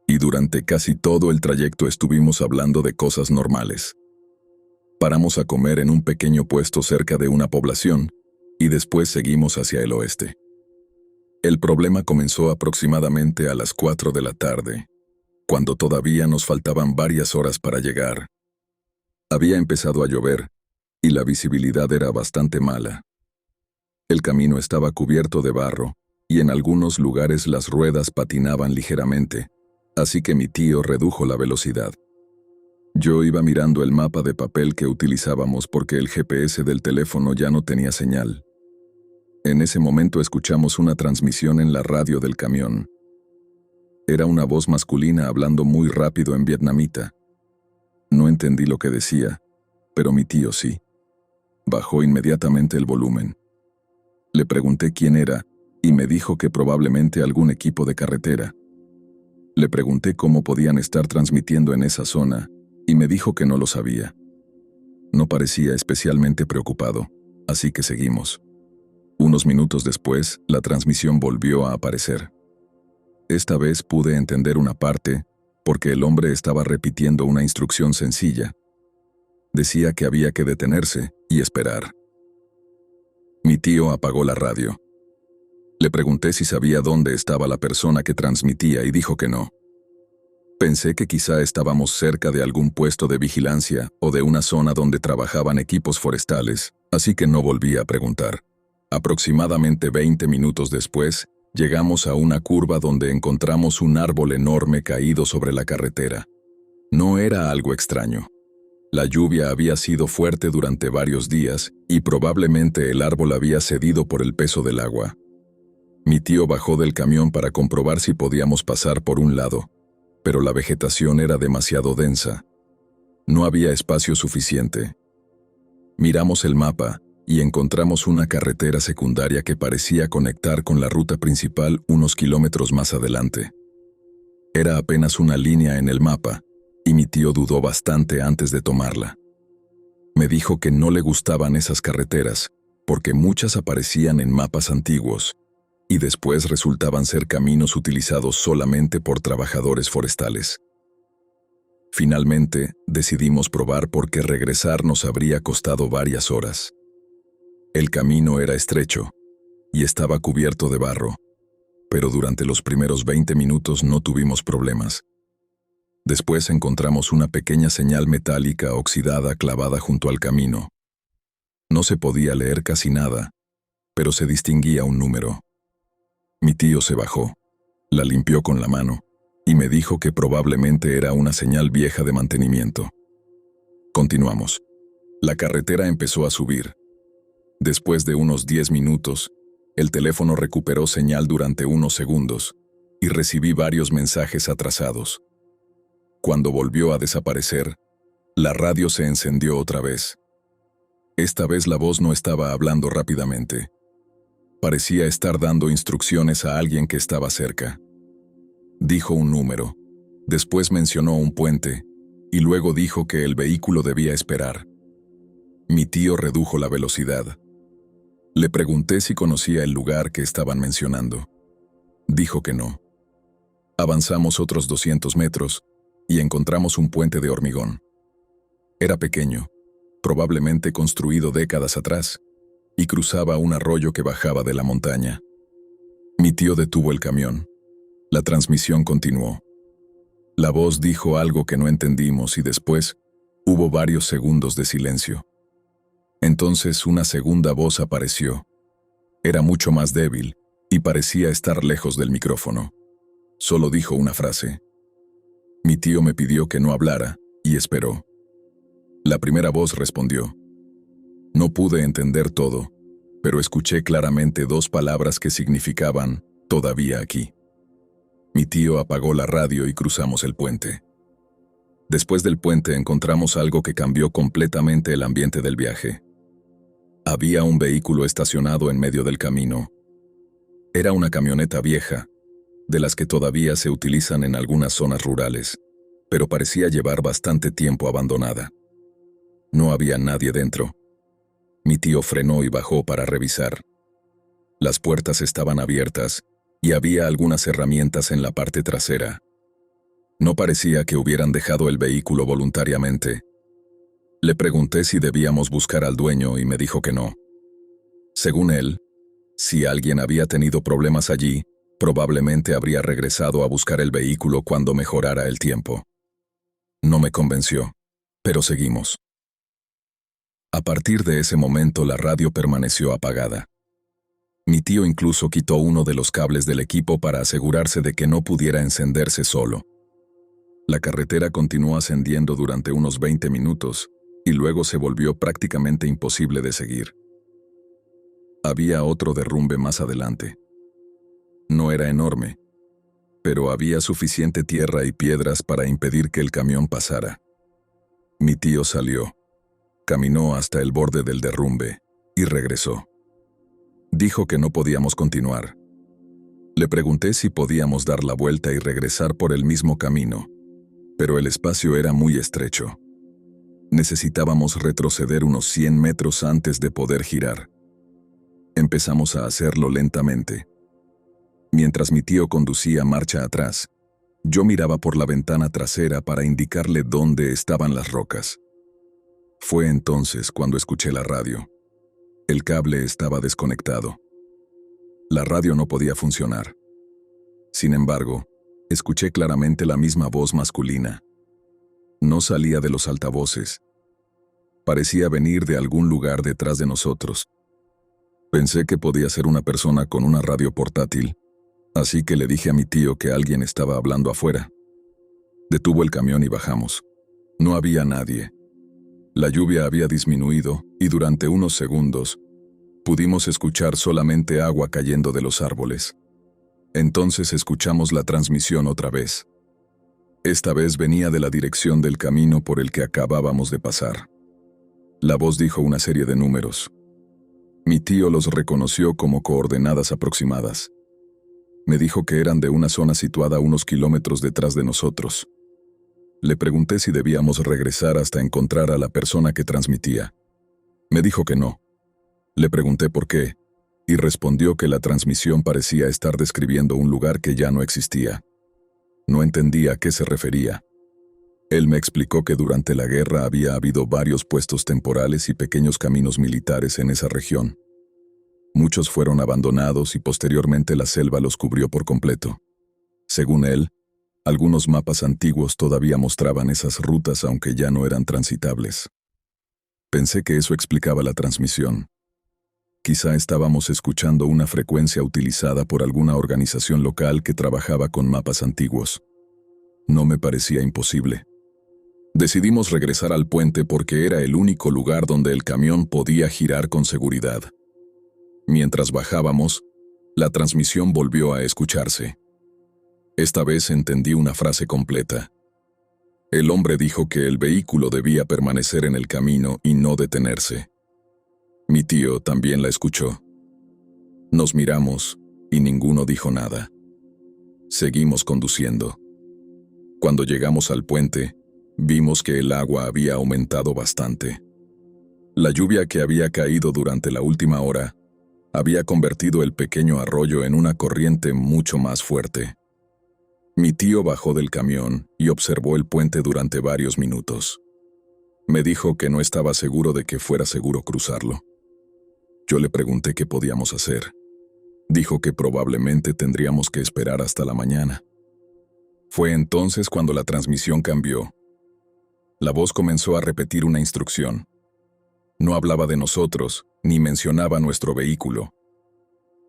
y durante casi todo el trayecto estuvimos hablando de cosas normales. Paramos a comer en un pequeño puesto cerca de una población, y después seguimos hacia el oeste. El problema comenzó aproximadamente a las 4 de la tarde, cuando todavía nos faltaban varias horas para llegar. Había empezado a llover, y la visibilidad era bastante mala. El camino estaba cubierto de barro, y en algunos lugares las ruedas patinaban ligeramente, así que mi tío redujo la velocidad. Yo iba mirando el mapa de papel que utilizábamos porque el GPS del teléfono ya no tenía señal. En ese momento escuchamos una transmisión en la radio del camión. Era una voz masculina hablando muy rápido en vietnamita. No entendí lo que decía, pero mi tío sí. Bajó inmediatamente el volumen. Le pregunté quién era y me dijo que probablemente algún equipo de carretera. Le pregunté cómo podían estar transmitiendo en esa zona y me dijo que no lo sabía. No parecía especialmente preocupado, así que seguimos. Unos minutos después, la transmisión volvió a aparecer. Esta vez pude entender una parte, porque el hombre estaba repitiendo una instrucción sencilla. Decía que había que detenerse y esperar. Mi tío apagó la radio. Le pregunté si sabía dónde estaba la persona que transmitía y dijo que no. Pensé que quizá estábamos cerca de algún puesto de vigilancia o de una zona donde trabajaban equipos forestales, así que no volví a preguntar. Aproximadamente 20 minutos después, llegamos a una curva donde encontramos un árbol enorme caído sobre la carretera. No era algo extraño. La lluvia había sido fuerte durante varios días y probablemente el árbol había cedido por el peso del agua. Mi tío bajó del camión para comprobar si podíamos pasar por un lado, pero la vegetación era demasiado densa. No había espacio suficiente. Miramos el mapa y encontramos una carretera secundaria que parecía conectar con la ruta principal unos kilómetros más adelante. Era apenas una línea en el mapa, y mi tío dudó bastante antes de tomarla. Me dijo que no le gustaban esas carreteras, porque muchas aparecían en mapas antiguos, y después resultaban ser caminos utilizados solamente por trabajadores forestales. Finalmente, decidimos probar porque regresar nos habría costado varias horas. El camino era estrecho y estaba cubierto de barro, pero durante los primeros 20 minutos no tuvimos problemas. Después encontramos una pequeña señal metálica oxidada clavada junto al camino. No se podía leer casi nada, pero se distinguía un número. Mi tío se bajó, la limpió con la mano y me dijo que probablemente era una señal vieja de mantenimiento. Continuamos. La carretera empezó a subir. Después de unos 10 minutos, el teléfono recuperó señal durante unos segundos y recibí varios mensajes atrasados. Cuando volvió a desaparecer, la radio se encendió otra vez. Esta vez la voz no estaba hablando rápidamente. Parecía estar dando instrucciones a alguien que estaba cerca. Dijo un número, después mencionó un puente, y luego dijo que el vehículo debía esperar. Mi tío redujo la velocidad. Le pregunté si conocía el lugar que estaban mencionando. Dijo que no. Avanzamos otros 200 metros y encontramos un puente de hormigón. Era pequeño, probablemente construido décadas atrás, y cruzaba un arroyo que bajaba de la montaña. Mi tío detuvo el camión. La transmisión continuó. La voz dijo algo que no entendimos y después hubo varios segundos de silencio. Entonces una segunda voz apareció. Era mucho más débil y parecía estar lejos del micrófono. Solo dijo una frase. Mi tío me pidió que no hablara y esperó. La primera voz respondió. No pude entender todo, pero escuché claramente dos palabras que significaban «todavía aquí». Mi tío apagó la radio y cruzamos el puente. Después del puente encontramos algo que cambió completamente el ambiente del viaje. Había un vehículo estacionado en medio del camino. Era una camioneta vieja, de las que todavía se utilizan en algunas zonas rurales, pero parecía llevar bastante tiempo abandonada. No había nadie dentro. Mi tío frenó y bajó para revisar. Las puertas estaban abiertas y había algunas herramientas en la parte trasera. No parecía que hubieran dejado el vehículo voluntariamente. Le pregunté si debíamos buscar al dueño y me dijo que no. Según él, si alguien había tenido problemas allí, probablemente habría regresado a buscar el vehículo cuando mejorara el tiempo. No me convenció, pero seguimos. A partir de ese momento la radio permaneció apagada. Mi tío incluso quitó uno de los cables del equipo para asegurarse de que no pudiera encenderse solo. La carretera continuó ascendiendo durante unos 20 minutos y luego se volvió prácticamente imposible de seguir. Había otro derrumbe más adelante. No era enorme, pero había suficiente tierra y piedras para impedir que el camión pasara. Mi tío salió, caminó hasta el borde del derrumbe y regresó. Dijo que no podíamos continuar. Le pregunté si podíamos dar la vuelta y regresar por el mismo camino, pero el espacio era muy estrecho. Necesitábamos retroceder unos 100 metros antes de poder girar. Empezamos a hacerlo lentamente. Mientras mi tío conducía marcha atrás, yo miraba por la ventana trasera para indicarle dónde estaban las rocas. Fue entonces cuando escuché la radio. El cable estaba desconectado. La radio no podía funcionar. Sin embargo, escuché claramente la misma voz masculina. No salía de los altavoces. Parecía venir de algún lugar detrás de nosotros. Pensé que podía ser una persona con una radio portátil, así que le dije a mi tío que alguien estaba hablando afuera. Detuvo el camión y bajamos. No había nadie. La lluvia había disminuido y durante unos segundos pudimos escuchar solamente agua cayendo de los árboles. Entonces escuchamos la transmisión otra vez. Esta vez venía de la dirección del camino por el que acabábamos de pasar. La voz dijo una serie de números. Mi tío los reconoció como coordenadas aproximadas. Me dijo que eran de una zona situada a unos kilómetros detrás de nosotros. Le pregunté si debíamos regresar hasta encontrar a la persona que transmitía. Me dijo que no. Le pregunté por qué, y respondió que la transmisión parecía estar describiendo un lugar que ya no existía. No entendía a qué se refería. Él me explicó que durante la guerra había habido varios puestos temporales y pequeños caminos militares en esa región. Muchos fueron abandonados y posteriormente la selva los cubrió por completo. Según él, algunos mapas antiguos todavía mostraban esas rutas aunque ya no eran transitables. Pensé que eso explicaba la transmisión. Quizá estábamos escuchando una frecuencia utilizada por alguna organización local que trabajaba con mapas antiguos. No me parecía imposible. Decidimos regresar al puente porque era el único lugar donde el camión podía girar con seguridad. Mientras bajábamos, la transmisión volvió a escucharse. Esta vez entendí una frase completa. El hombre dijo que el vehículo debía permanecer en el camino y no detenerse. Mi tío también la escuchó. Nos miramos y ninguno dijo nada. Seguimos conduciendo. Cuando llegamos al puente, vimos que el agua había aumentado bastante. La lluvia que había caído durante la última hora había convertido el pequeño arroyo en una corriente mucho más fuerte. Mi tío bajó del camión y observó el puente durante varios minutos. Me dijo que no estaba seguro de que fuera seguro cruzarlo. Yo le pregunté qué podíamos hacer. Dijo que probablemente tendríamos que esperar hasta la mañana. Fue entonces cuando la transmisión cambió. La voz comenzó a repetir una instrucción. No hablaba de nosotros, ni mencionaba nuestro vehículo.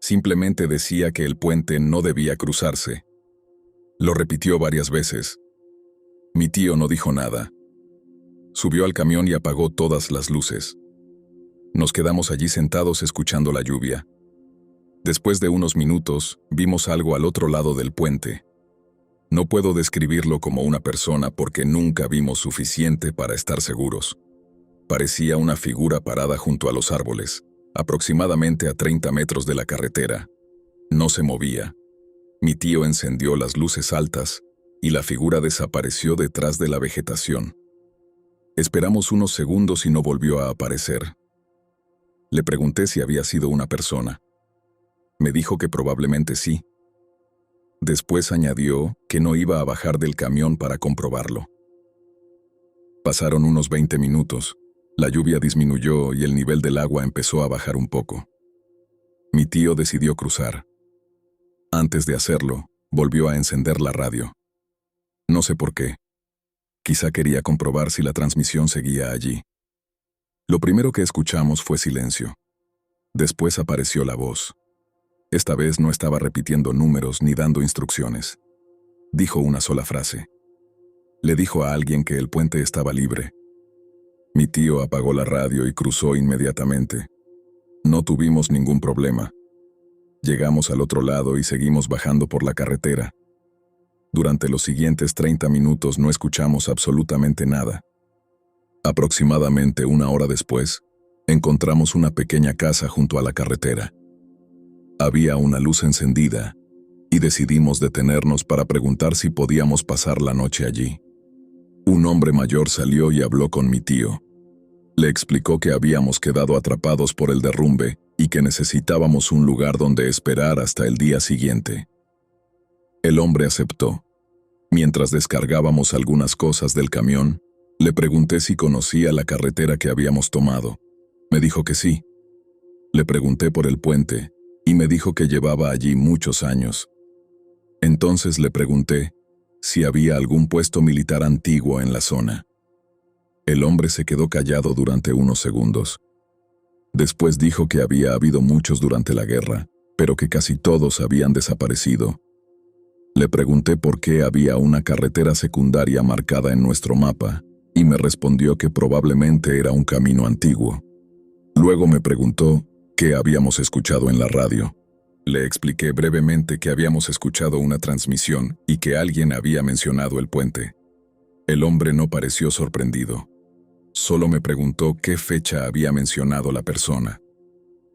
Simplemente decía que el puente no debía cruzarse. Lo repitió varias veces. Mi tío no dijo nada. Subió al camión y apagó todas las luces. Nos quedamos allí sentados escuchando la lluvia. Después de unos minutos, vimos algo al otro lado del puente. No puedo describirlo como una persona porque nunca vimos suficiente para estar seguros. Parecía una figura parada junto a los árboles, aproximadamente a 30 metros de la carretera. No se movía. Mi tío encendió las luces altas y la figura desapareció detrás de la vegetación. Esperamos unos segundos y no volvió a aparecer. Le pregunté si había sido una persona. Me dijo que probablemente sí. Después añadió que no iba a bajar del camión para comprobarlo. Pasaron unos 20 minutos. La lluvia disminuyó y el nivel del agua empezó a bajar un poco. Mi tío decidió cruzar. Antes de hacerlo, volvió a encender la radio. No sé por qué. Quizá quería comprobar si la transmisión seguía allí. Lo primero que escuchamos fue silencio. Después apareció la voz. Esta vez no estaba repitiendo números ni dando instrucciones. Dijo una sola frase. Le dijo a alguien que el puente estaba libre. Mi tío apagó la radio y cruzó inmediatamente. No tuvimos ningún problema. Llegamos al otro lado y seguimos bajando por la carretera. Durante los siguientes 30 minutos no escuchamos absolutamente nada. Aproximadamente una hora después, encontramos una pequeña casa junto a la carretera. Había una luz encendida y decidimos detenernos para preguntar si podíamos pasar la noche allí. Un hombre mayor salió y habló con mi tío. Le explicó que habíamos quedado atrapados por el derrumbe y que necesitábamos un lugar donde esperar hasta el día siguiente. El hombre aceptó. Mientras descargábamos algunas cosas del camión, le pregunté si conocía la carretera que habíamos tomado. Me dijo que sí. Le pregunté por el puente y me dijo que llevaba allí muchos años. Entonces le pregunté si había algún puesto militar antiguo en la zona. El hombre se quedó callado durante unos segundos. Después dijo que había habido muchos durante la guerra, pero que casi todos habían desaparecido. Le pregunté por qué había una carretera secundaria marcada en nuestro mapa, y me respondió que probablemente era un camino antiguo. Luego me preguntó qué habíamos escuchado en la radio. Le expliqué brevemente que habíamos escuchado una transmisión y que alguien había mencionado el puente. El hombre no pareció sorprendido. Solo me preguntó qué fecha había mencionado la persona.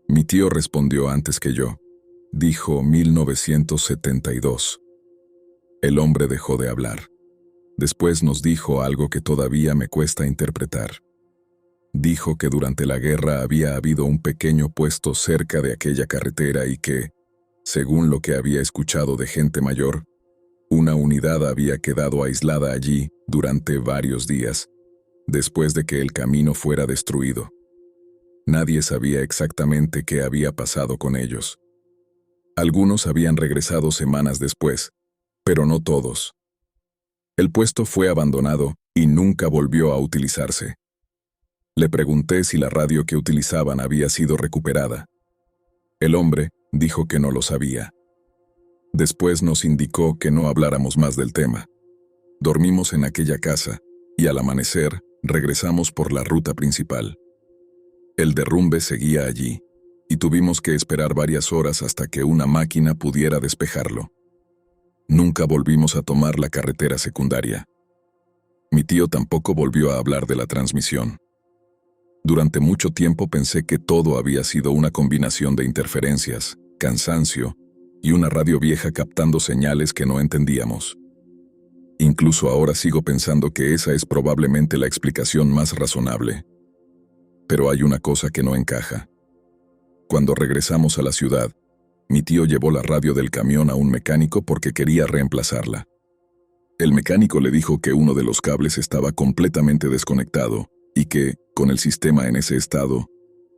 Mi tío respondió antes que yo. Dijo 1972. El hombre dejó de hablar. Después nos dijo algo que todavía me cuesta interpretar. Dijo que durante la guerra había habido un pequeño puesto cerca de aquella carretera y que, según lo que había escuchado de gente mayor, una unidad había quedado aislada allí durante varios días, después de que el camino fuera destruido. Nadie sabía exactamente qué había pasado con ellos. Algunos habían regresado semanas después, pero no todos. El puesto fue abandonado y nunca volvió a utilizarse. Le pregunté si la radio que utilizaban había sido recuperada. El hombre dijo que no lo sabía. Después nos indicó que no habláramos más del tema. Dormimos en aquella casa y al amanecer regresamos por la ruta principal. El derrumbe seguía allí y tuvimos que esperar varias horas hasta que una máquina pudiera despejarlo. Nunca volvimos a tomar la carretera secundaria. Mi tío tampoco volvió a hablar de la transmisión. Durante mucho tiempo pensé que todo había sido una combinación de interferencias, cansancio y una radio vieja captando señales que no entendíamos. Incluso ahora sigo pensando que esa es probablemente la explicación más razonable. Pero hay una cosa que no encaja. Cuando regresamos a la ciudad, mi tío llevó la radio del camión a un mecánico porque quería reemplazarla. El mecánico le dijo que uno de los cables estaba completamente desconectado y que, con el sistema en ese estado,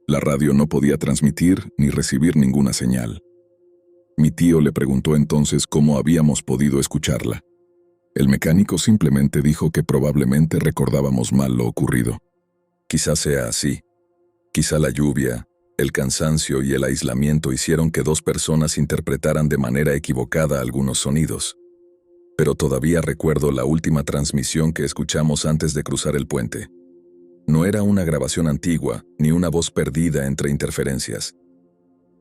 la radio no podía transmitir ni recibir ninguna señal. Mi tío le preguntó entonces cómo habíamos podido escucharla. El mecánico simplemente dijo que probablemente recordábamos mal lo ocurrido. Quizás sea así. Quizá la lluvia, el cansancio y el aislamiento hicieron que dos personas interpretaran de manera equivocada algunos sonidos. Pero todavía recuerdo la última transmisión que escuchamos antes de cruzar el puente. No era una grabación antigua, ni una voz perdida entre interferencias.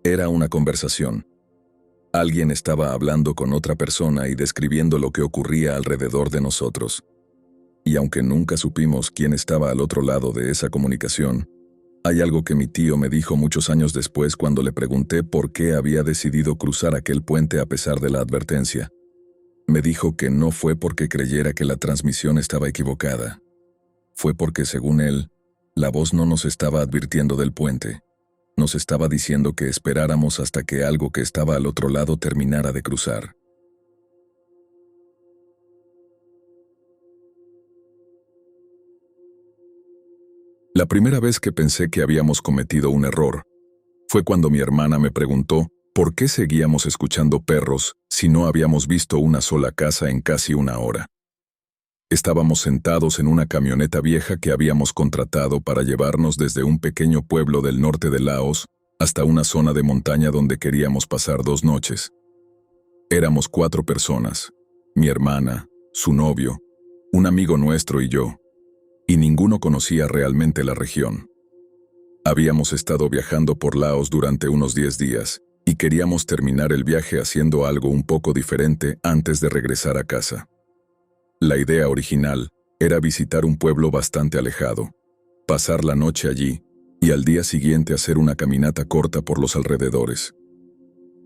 Era una conversación. Alguien estaba hablando con otra persona y describiendo lo que ocurría alrededor de nosotros. Y aunque nunca supimos quién estaba al otro lado de esa comunicación, hay algo que mi tío me dijo muchos años después cuando le pregunté por qué había decidido cruzar aquel puente a pesar de la advertencia. Me dijo que no fue porque creyera que la transmisión estaba equivocada. Fue porque, según él, la voz no nos estaba advirtiendo del puente. Nos estaba diciendo que esperáramos hasta que algo que estaba al otro lado terminara de cruzar. La primera vez que pensé que habíamos cometido un error fue cuando mi hermana me preguntó por qué seguíamos escuchando perros si no habíamos visto una sola casa en casi una hora. Estábamos sentados en una camioneta vieja que habíamos contratado para llevarnos desde un pequeño pueblo del norte de Laos hasta una zona de montaña donde queríamos pasar 2 noches. Éramos 4 personas, mi hermana, su novio, un amigo nuestro y yo, y ninguno conocía realmente la región. Habíamos estado viajando por Laos durante unos 10 días, y queríamos terminar el viaje haciendo algo un poco diferente antes de regresar a casa. La idea original era visitar un pueblo bastante alejado, pasar la noche allí, y al día siguiente hacer una caminata corta por los alrededores.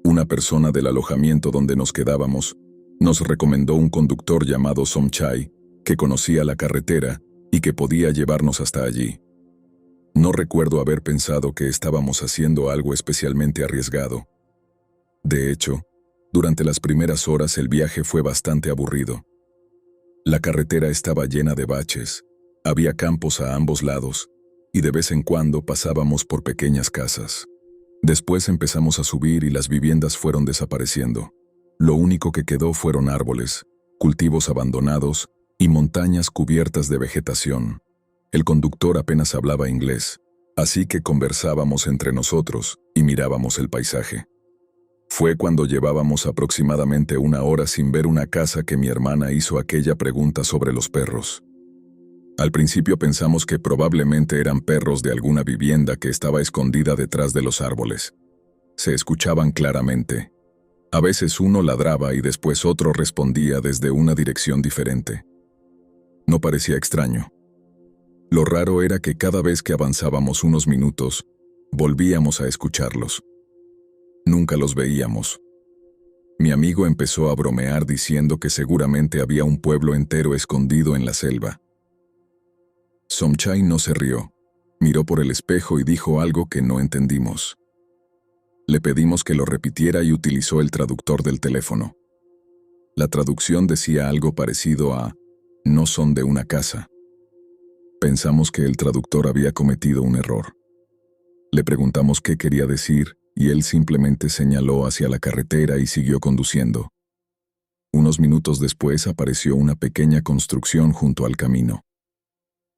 Una persona del alojamiento donde nos quedábamos nos recomendó un conductor llamado Somchai, que conocía la carretera y que podía llevarnos hasta allí. No recuerdo haber pensado que estábamos haciendo algo especialmente arriesgado. De hecho, durante las primeras horas el viaje fue bastante aburrido. La carretera estaba llena de baches, había campos a ambos lados, y de vez en cuando pasábamos por pequeñas casas. Después empezamos a subir y las viviendas fueron desapareciendo. Lo único que quedó fueron árboles, cultivos abandonados y montañas cubiertas de vegetación. El conductor apenas hablaba inglés, así que conversábamos entre nosotros y mirábamos el paisaje. Fue cuando llevábamos aproximadamente 1 hora sin ver una casa que mi hermana hizo aquella pregunta sobre los perros. Al principio pensamos que probablemente eran perros de alguna vivienda que estaba escondida detrás de los árboles. Se escuchaban claramente. A veces uno ladraba y después otro respondía desde una dirección diferente. No parecía extraño. Lo raro era que cada vez que avanzábamos unos minutos, volvíamos a escucharlos. Nunca los veíamos. Mi amigo empezó a bromear diciendo que seguramente había un pueblo entero escondido en la selva. Somchai no se rió, miró por el espejo y dijo algo que no entendimos. Le pedimos que lo repitiera y utilizó el traductor del teléfono. La traducción decía algo parecido a «no son de una casa». Pensamos que el traductor había cometido un error. Le preguntamos qué quería decir y él simplemente señaló hacia la carretera y siguió conduciendo. Unos minutos después apareció una pequeña construcción junto al camino.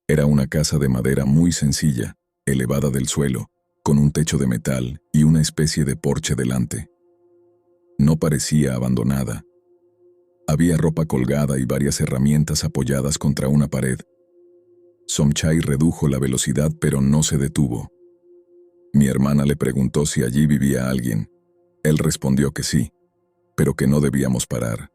Era una casa de madera muy sencilla, elevada del suelo, con un techo de metal y una especie de porche delante. No parecía abandonada. Había ropa colgada y varias herramientas apoyadas contra una pared. Somchai redujo la velocidad pero no se detuvo. Mi hermana le preguntó si allí vivía alguien. Él respondió que sí, pero que no debíamos parar.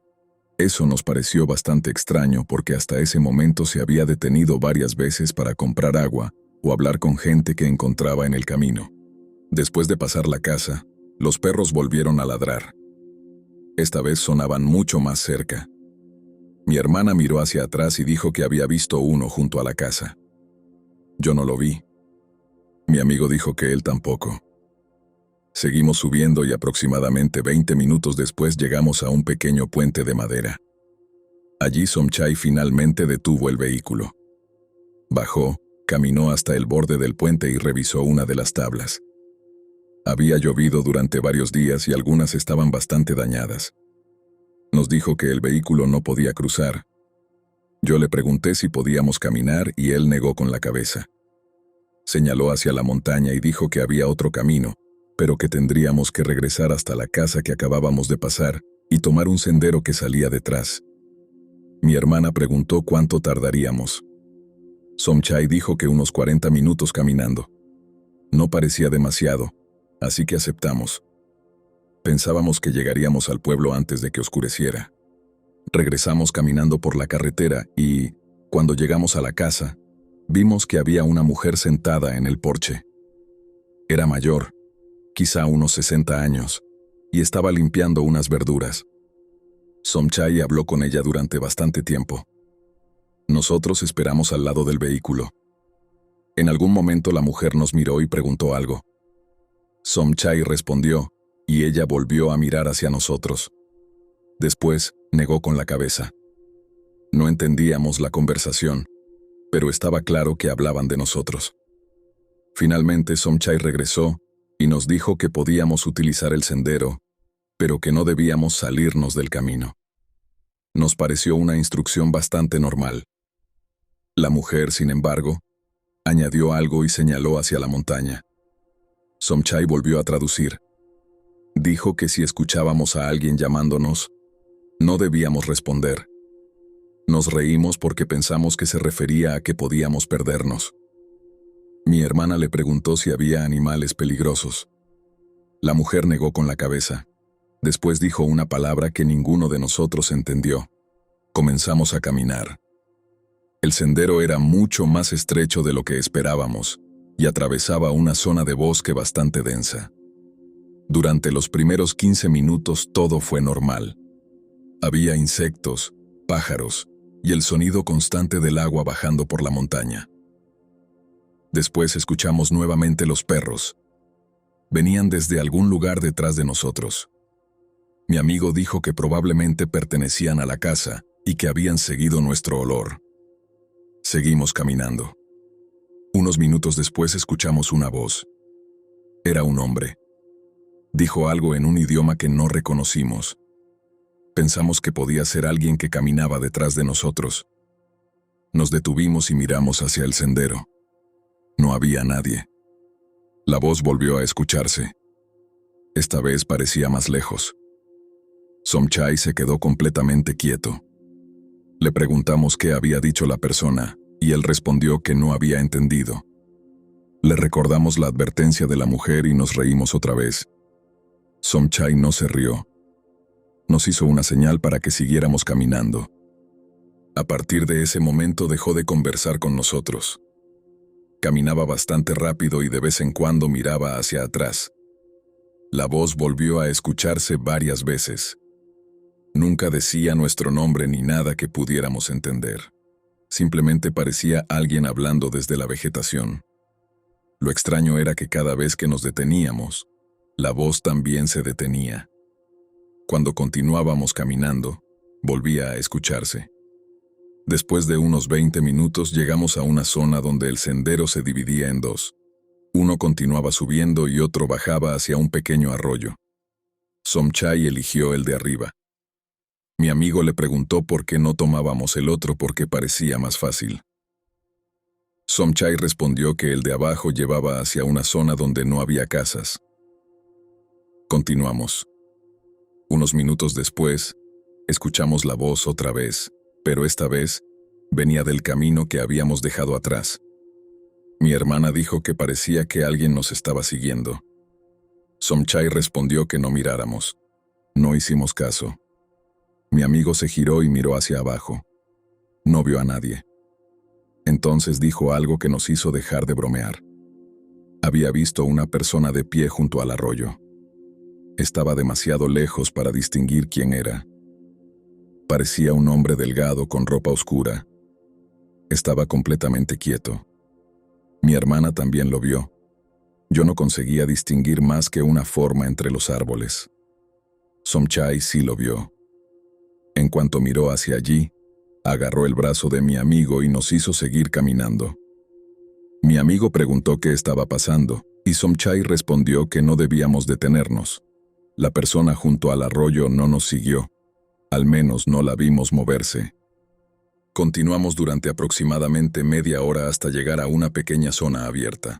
Eso nos pareció bastante extraño porque hasta ese momento se había detenido varias veces para comprar agua o hablar con gente que encontraba en el camino. Después de pasar la casa, los perros volvieron a ladrar. Esta vez sonaban mucho más cerca. Mi hermana miró hacia atrás y dijo que había visto uno junto a la casa. Yo no lo vi. Mi amigo dijo que él tampoco. Seguimos subiendo y aproximadamente 20 minutos después llegamos a un pequeño puente de madera. Allí Somchai finalmente detuvo el vehículo. Bajó, caminó hasta el borde del puente y revisó una de las tablas. Había llovido durante varios días y algunas estaban bastante dañadas. Nos dijo que el vehículo no podía cruzar. Yo le pregunté si podíamos caminar y él negó con la cabeza. Señaló hacia la montaña y dijo que había otro camino, pero que tendríamos que regresar hasta la casa que acabábamos de pasar y tomar un sendero que salía detrás. Mi hermana preguntó cuánto tardaríamos. Somchai dijo que unos 40 minutos caminando. No parecía demasiado, así que aceptamos. Pensábamos que llegaríamos al pueblo antes de que oscureciera. Regresamos caminando por la carretera y, cuando llegamos a la casa, vimos que había una mujer sentada en el porche. Era mayor, quizá unos 60 años, y estaba limpiando unas verduras. Somchai habló con ella durante bastante tiempo. Nosotros esperamos al lado del vehículo. En algún momento la mujer nos miró y preguntó algo. Somchai respondió, y ella volvió a mirar hacia nosotros. Después, negó con la cabeza. No entendíamos la conversación, pero estaba claro que hablaban de nosotros. Finalmente Somchai regresó y nos dijo que podíamos utilizar el sendero, pero que no debíamos salirnos del camino. Nos pareció una instrucción bastante normal. La mujer, sin embargo, añadió algo y señaló hacia la montaña. Somchai volvió a traducir. Dijo que si escuchábamos a alguien llamándonos, no debíamos responder. Nos reímos porque pensamos que se refería a que podíamos perdernos. Mi hermana le preguntó si había animales peligrosos. La mujer negó con la cabeza. Después dijo una palabra que ninguno de nosotros entendió. Comenzamos a caminar. El sendero era mucho más estrecho de lo que esperábamos y atravesaba una zona de bosque bastante densa. Durante los primeros 15 minutos todo fue normal. Había insectos, pájaros y el sonido constante del agua bajando por la montaña. Después escuchamos nuevamente los perros. Venían desde algún lugar detrás de nosotros. Mi amigo dijo que probablemente pertenecían a la casa y que habían seguido nuestro olor. Seguimos caminando. Unos minutos después escuchamos una voz. Era un hombre. Dijo algo en un idioma que no reconocimos. Pensamos que podía ser alguien que caminaba detrás de nosotros. Nos detuvimos y miramos hacia el sendero. No había nadie. La voz volvió a escucharse. Esta vez parecía más lejos. Somchai se quedó completamente quieto. Le preguntamos qué había dicho la persona, y él respondió que no había entendido. Le recordamos la advertencia de la mujer y nos reímos otra vez. Somchai no se rió. Nos hizo una señal para que siguiéramos caminando. A partir de ese momento dejó de conversar con nosotros. Caminaba bastante rápido y de vez en cuando miraba hacia atrás. La voz volvió a escucharse varias veces. Nunca decía nuestro nombre ni nada que pudiéramos entender. Simplemente parecía alguien hablando desde la vegetación. Lo extraño era que cada vez que nos deteníamos, la voz también se detenía. Cuando continuábamos caminando, volvía a escucharse. Después de unos 20 minutos llegamos a una zona donde el sendero se dividía en dos. Uno continuaba subiendo y otro bajaba hacia un pequeño arroyo. Somchai eligió el de arriba. Mi amigo le preguntó por qué no tomábamos el otro porque parecía más fácil. Somchai respondió que el de abajo llevaba hacia una zona donde no había casas. Continuamos. Unos minutos después, escuchamos la voz otra vez, pero esta vez venía del camino que habíamos dejado atrás. Mi hermana dijo que parecía que alguien nos estaba siguiendo. Somchai respondió que no miráramos. No hicimos caso. Mi amigo se giró y miró hacia abajo. No vio a nadie. Entonces dijo algo que nos hizo dejar de bromear. Había visto una persona de pie junto al arroyo. Estaba demasiado lejos para distinguir quién era. Parecía un hombre delgado con ropa oscura. Estaba completamente quieto. Mi hermana también lo vio. Yo no conseguía distinguir más que una forma entre los árboles. Somchai sí lo vio. En cuanto miró hacia allí, agarró el brazo de mi amigo y nos hizo seguir caminando. Mi amigo preguntó qué estaba pasando, y Somchai respondió que no debíamos detenernos. La persona junto al arroyo no nos siguió. Al menos no la vimos moverse. Continuamos durante aproximadamente media hora hasta llegar a una pequeña zona abierta.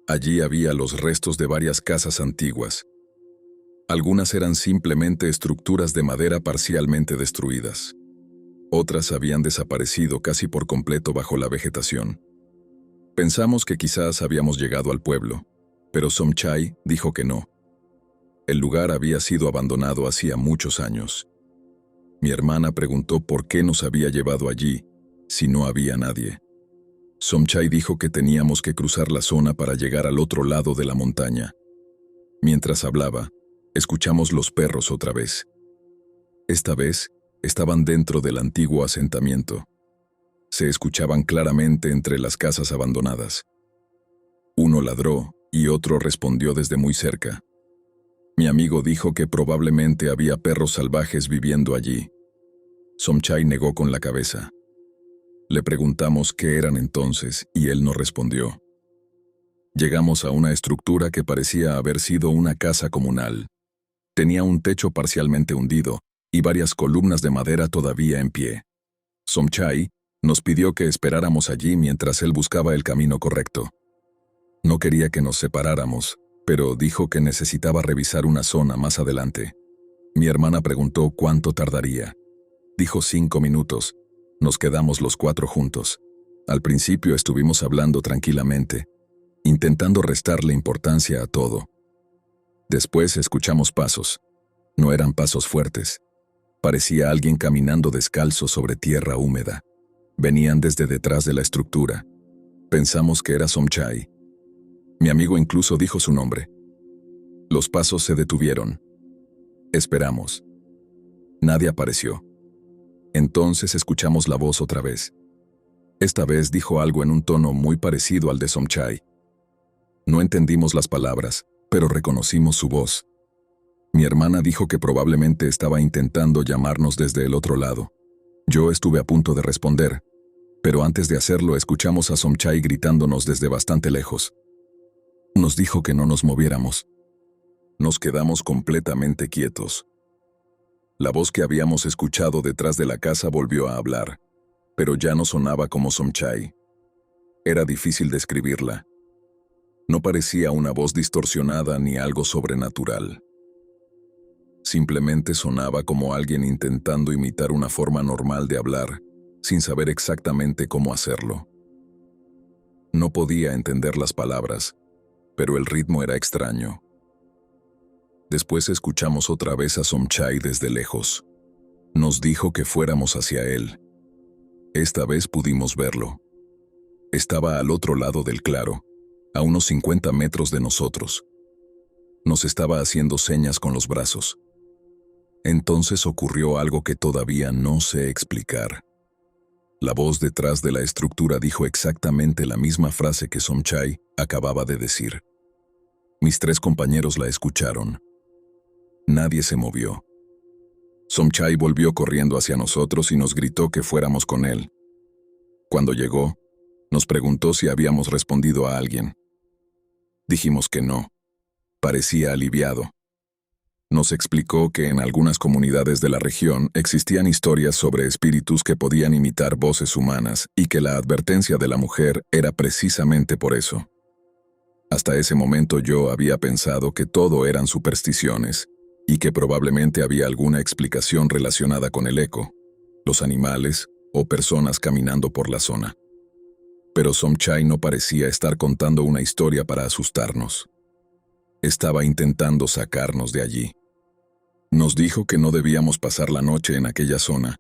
Allí había los restos de varias casas antiguas. Algunas eran simplemente estructuras de madera parcialmente destruidas. Otras habían desaparecido casi por completo bajo la vegetación. Pensamos que quizás habíamos llegado al pueblo, pero Somchai dijo que no. El lugar había sido abandonado hacía muchos años. Mi hermana preguntó por qué nos había llevado allí, si no había nadie. Somchai dijo que teníamos que cruzar la zona para llegar al otro lado de la montaña. Mientras hablaba, escuchamos los perros otra vez. Esta vez, estaban dentro del antiguo asentamiento. Se escuchaban claramente entre las casas abandonadas. Uno ladró y otro respondió desde muy cerca. Mi amigo dijo que probablemente había perros salvajes viviendo allí. Somchai negó con la cabeza. Le preguntamos qué eran entonces y él no respondió. Llegamos a una estructura que parecía haber sido una casa comunal. Tenía un techo parcialmente hundido y varias columnas de madera todavía en pie. Somchai nos pidió que esperáramos allí mientras él buscaba el camino correcto. No quería que nos separáramos, pero dijo que necesitaba revisar una zona más adelante. Mi hermana preguntó cuánto tardaría. Dijo 5 minutos. Nos quedamos los 4 juntos. Al principio estuvimos hablando tranquilamente, intentando restarle importancia a todo. Después escuchamos pasos. No eran pasos fuertes. Parecía alguien caminando descalzo sobre tierra húmeda. Venían desde detrás de la estructura. Pensamos que era Somchai. Mi amigo incluso dijo su nombre. Los pasos se detuvieron. Esperamos. Nadie apareció. Entonces escuchamos la voz otra vez. Esta vez dijo algo en un tono muy parecido al de Somchai. No entendimos las palabras, pero reconocimos su voz. Mi hermana dijo que probablemente estaba intentando llamarnos desde el otro lado. Yo estuve a punto de responder, pero antes de hacerlo escuchamos a Somchai gritándonos desde bastante lejos. Nos dijo que no nos moviéramos. Nos quedamos completamente quietos. La voz que habíamos escuchado detrás de la casa volvió a hablar, pero ya no sonaba como Somchai. Era difícil describirla. No parecía una voz distorsionada ni algo sobrenatural. Simplemente sonaba como alguien intentando imitar una forma normal de hablar, sin saber exactamente cómo hacerlo. No podía entender las palabras, pero el ritmo era extraño. Después escuchamos otra vez a Somchai desde lejos. Nos dijo que fuéramos hacia él. Esta vez pudimos verlo. Estaba al otro lado del claro, a unos 50 metros de nosotros. Nos estaba haciendo señas con los brazos. Entonces ocurrió algo que todavía no sé explicar. La voz detrás de la estructura dijo exactamente la misma frase que Somchai acababa de decir. Mis 3 compañeros la escucharon. Nadie se movió. Somchai volvió corriendo hacia nosotros y nos gritó que fuéramos con él. Cuando llegó, nos preguntó si habíamos respondido a alguien. Dijimos que no. Parecía aliviado. Nos explicó que en algunas comunidades de la región existían historias sobre espíritus que podían imitar voces humanas y que la advertencia de la mujer era precisamente por eso. Hasta ese momento yo había pensado que todo eran supersticiones y que probablemente había alguna explicación relacionada con el eco, los animales o personas caminando por la zona. Pero Somchai no parecía estar contando una historia para asustarnos. Estaba intentando sacarnos de allí. Nos dijo que no debíamos pasar la noche en aquella zona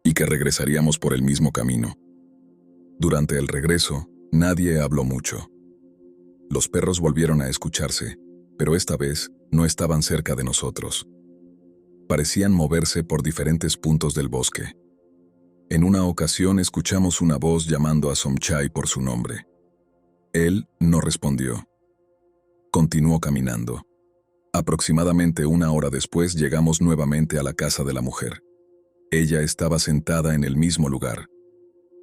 y que regresaríamos por el mismo camino. Durante el regreso, nadie habló mucho. Los perros volvieron a escucharse, pero esta vez no estaban cerca de nosotros. Parecían moverse por diferentes puntos del bosque. En una ocasión escuchamos una voz llamando a Somchai por su nombre. Él no respondió. Continuó caminando. Aproximadamente 1 hora después llegamos nuevamente a la casa de la mujer. Ella estaba sentada en el mismo lugar.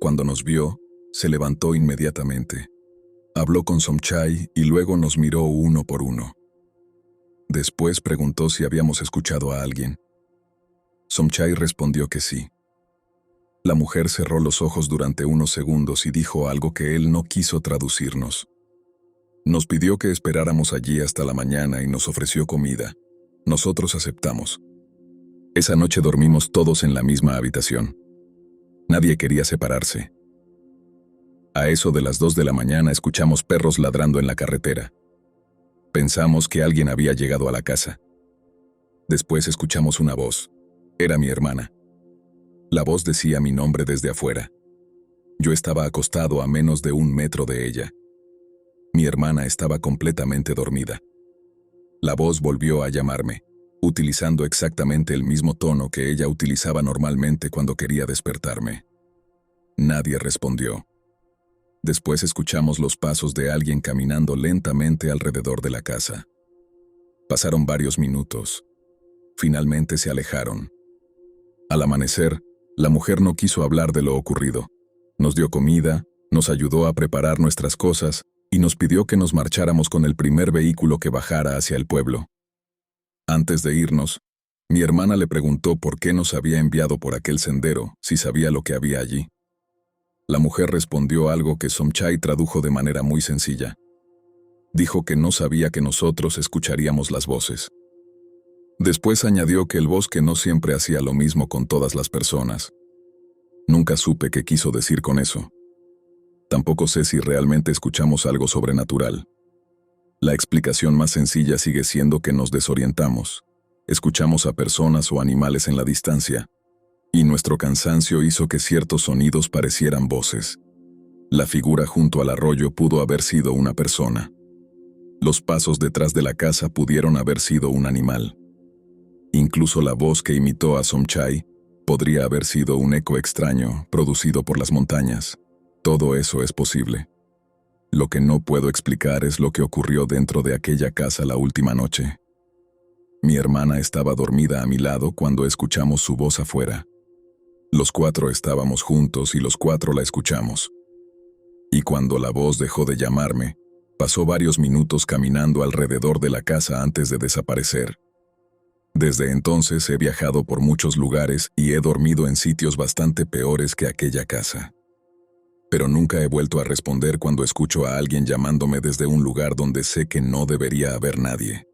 Cuando nos vio, se levantó inmediatamente. Habló con Somchai y luego nos miró uno por uno. Después preguntó si habíamos escuchado a alguien. Somchai respondió que sí. La mujer cerró los ojos durante unos segundos y dijo algo que él no quiso traducirnos. Nos pidió que esperáramos allí hasta la mañana y nos ofreció comida. Nosotros aceptamos. Esa noche dormimos todos en la misma habitación. Nadie quería separarse. A eso de las 2 de la mañana escuchamos perros ladrando en la carretera. Pensamos que alguien había llegado a la casa. Después escuchamos una voz. Era mi hermana. La voz decía mi nombre desde afuera. Yo estaba acostado a menos de 1 metro de ella. Mi hermana estaba completamente dormida. La voz volvió a llamarme, utilizando exactamente el mismo tono que ella utilizaba normalmente cuando quería despertarme. Nadie respondió. Después escuchamos los pasos de alguien caminando lentamente alrededor de la casa. Pasaron varios minutos. Finalmente se alejaron. Al amanecer, la mujer no quiso hablar de lo ocurrido. Nos dio comida, nos ayudó a preparar nuestras cosas y nos pidió que nos marcháramos con el primer vehículo que bajara hacia el pueblo. Antes de irnos, mi hermana le preguntó por qué nos había enviado por aquel sendero, si sabía lo que había allí. La mujer respondió algo que Somchai tradujo de manera muy sencilla. Dijo que no sabía que nosotros escucharíamos las voces. Después añadió que el bosque no siempre hacía lo mismo con todas las personas. Nunca supe qué quiso decir con eso. Tampoco sé si realmente escuchamos algo sobrenatural. La explicación más sencilla sigue siendo que nos desorientamos. Escuchamos a personas o animales en la distancia, y nuestro cansancio hizo que ciertos sonidos parecieran voces. La figura junto al arroyo pudo haber sido una persona. Los pasos detrás de la casa pudieron haber sido un animal. Incluso la voz que imitó a Somchai podría haber sido un eco extraño producido por las montañas. Todo eso es posible. Lo que no puedo explicar es lo que ocurrió dentro de aquella casa la última noche. Mi hermana estaba dormida a mi lado cuando escuchamos su voz afuera. Los 4 estábamos juntos y los 4 la escuchamos. Y cuando la voz dejó de llamarme, pasó varios minutos caminando alrededor de la casa antes de desaparecer. Desde entonces he viajado por muchos lugares y he dormido en sitios bastante peores que aquella casa. Pero nunca he vuelto a responder cuando escucho a alguien llamándome desde un lugar donde sé que no debería haber nadie.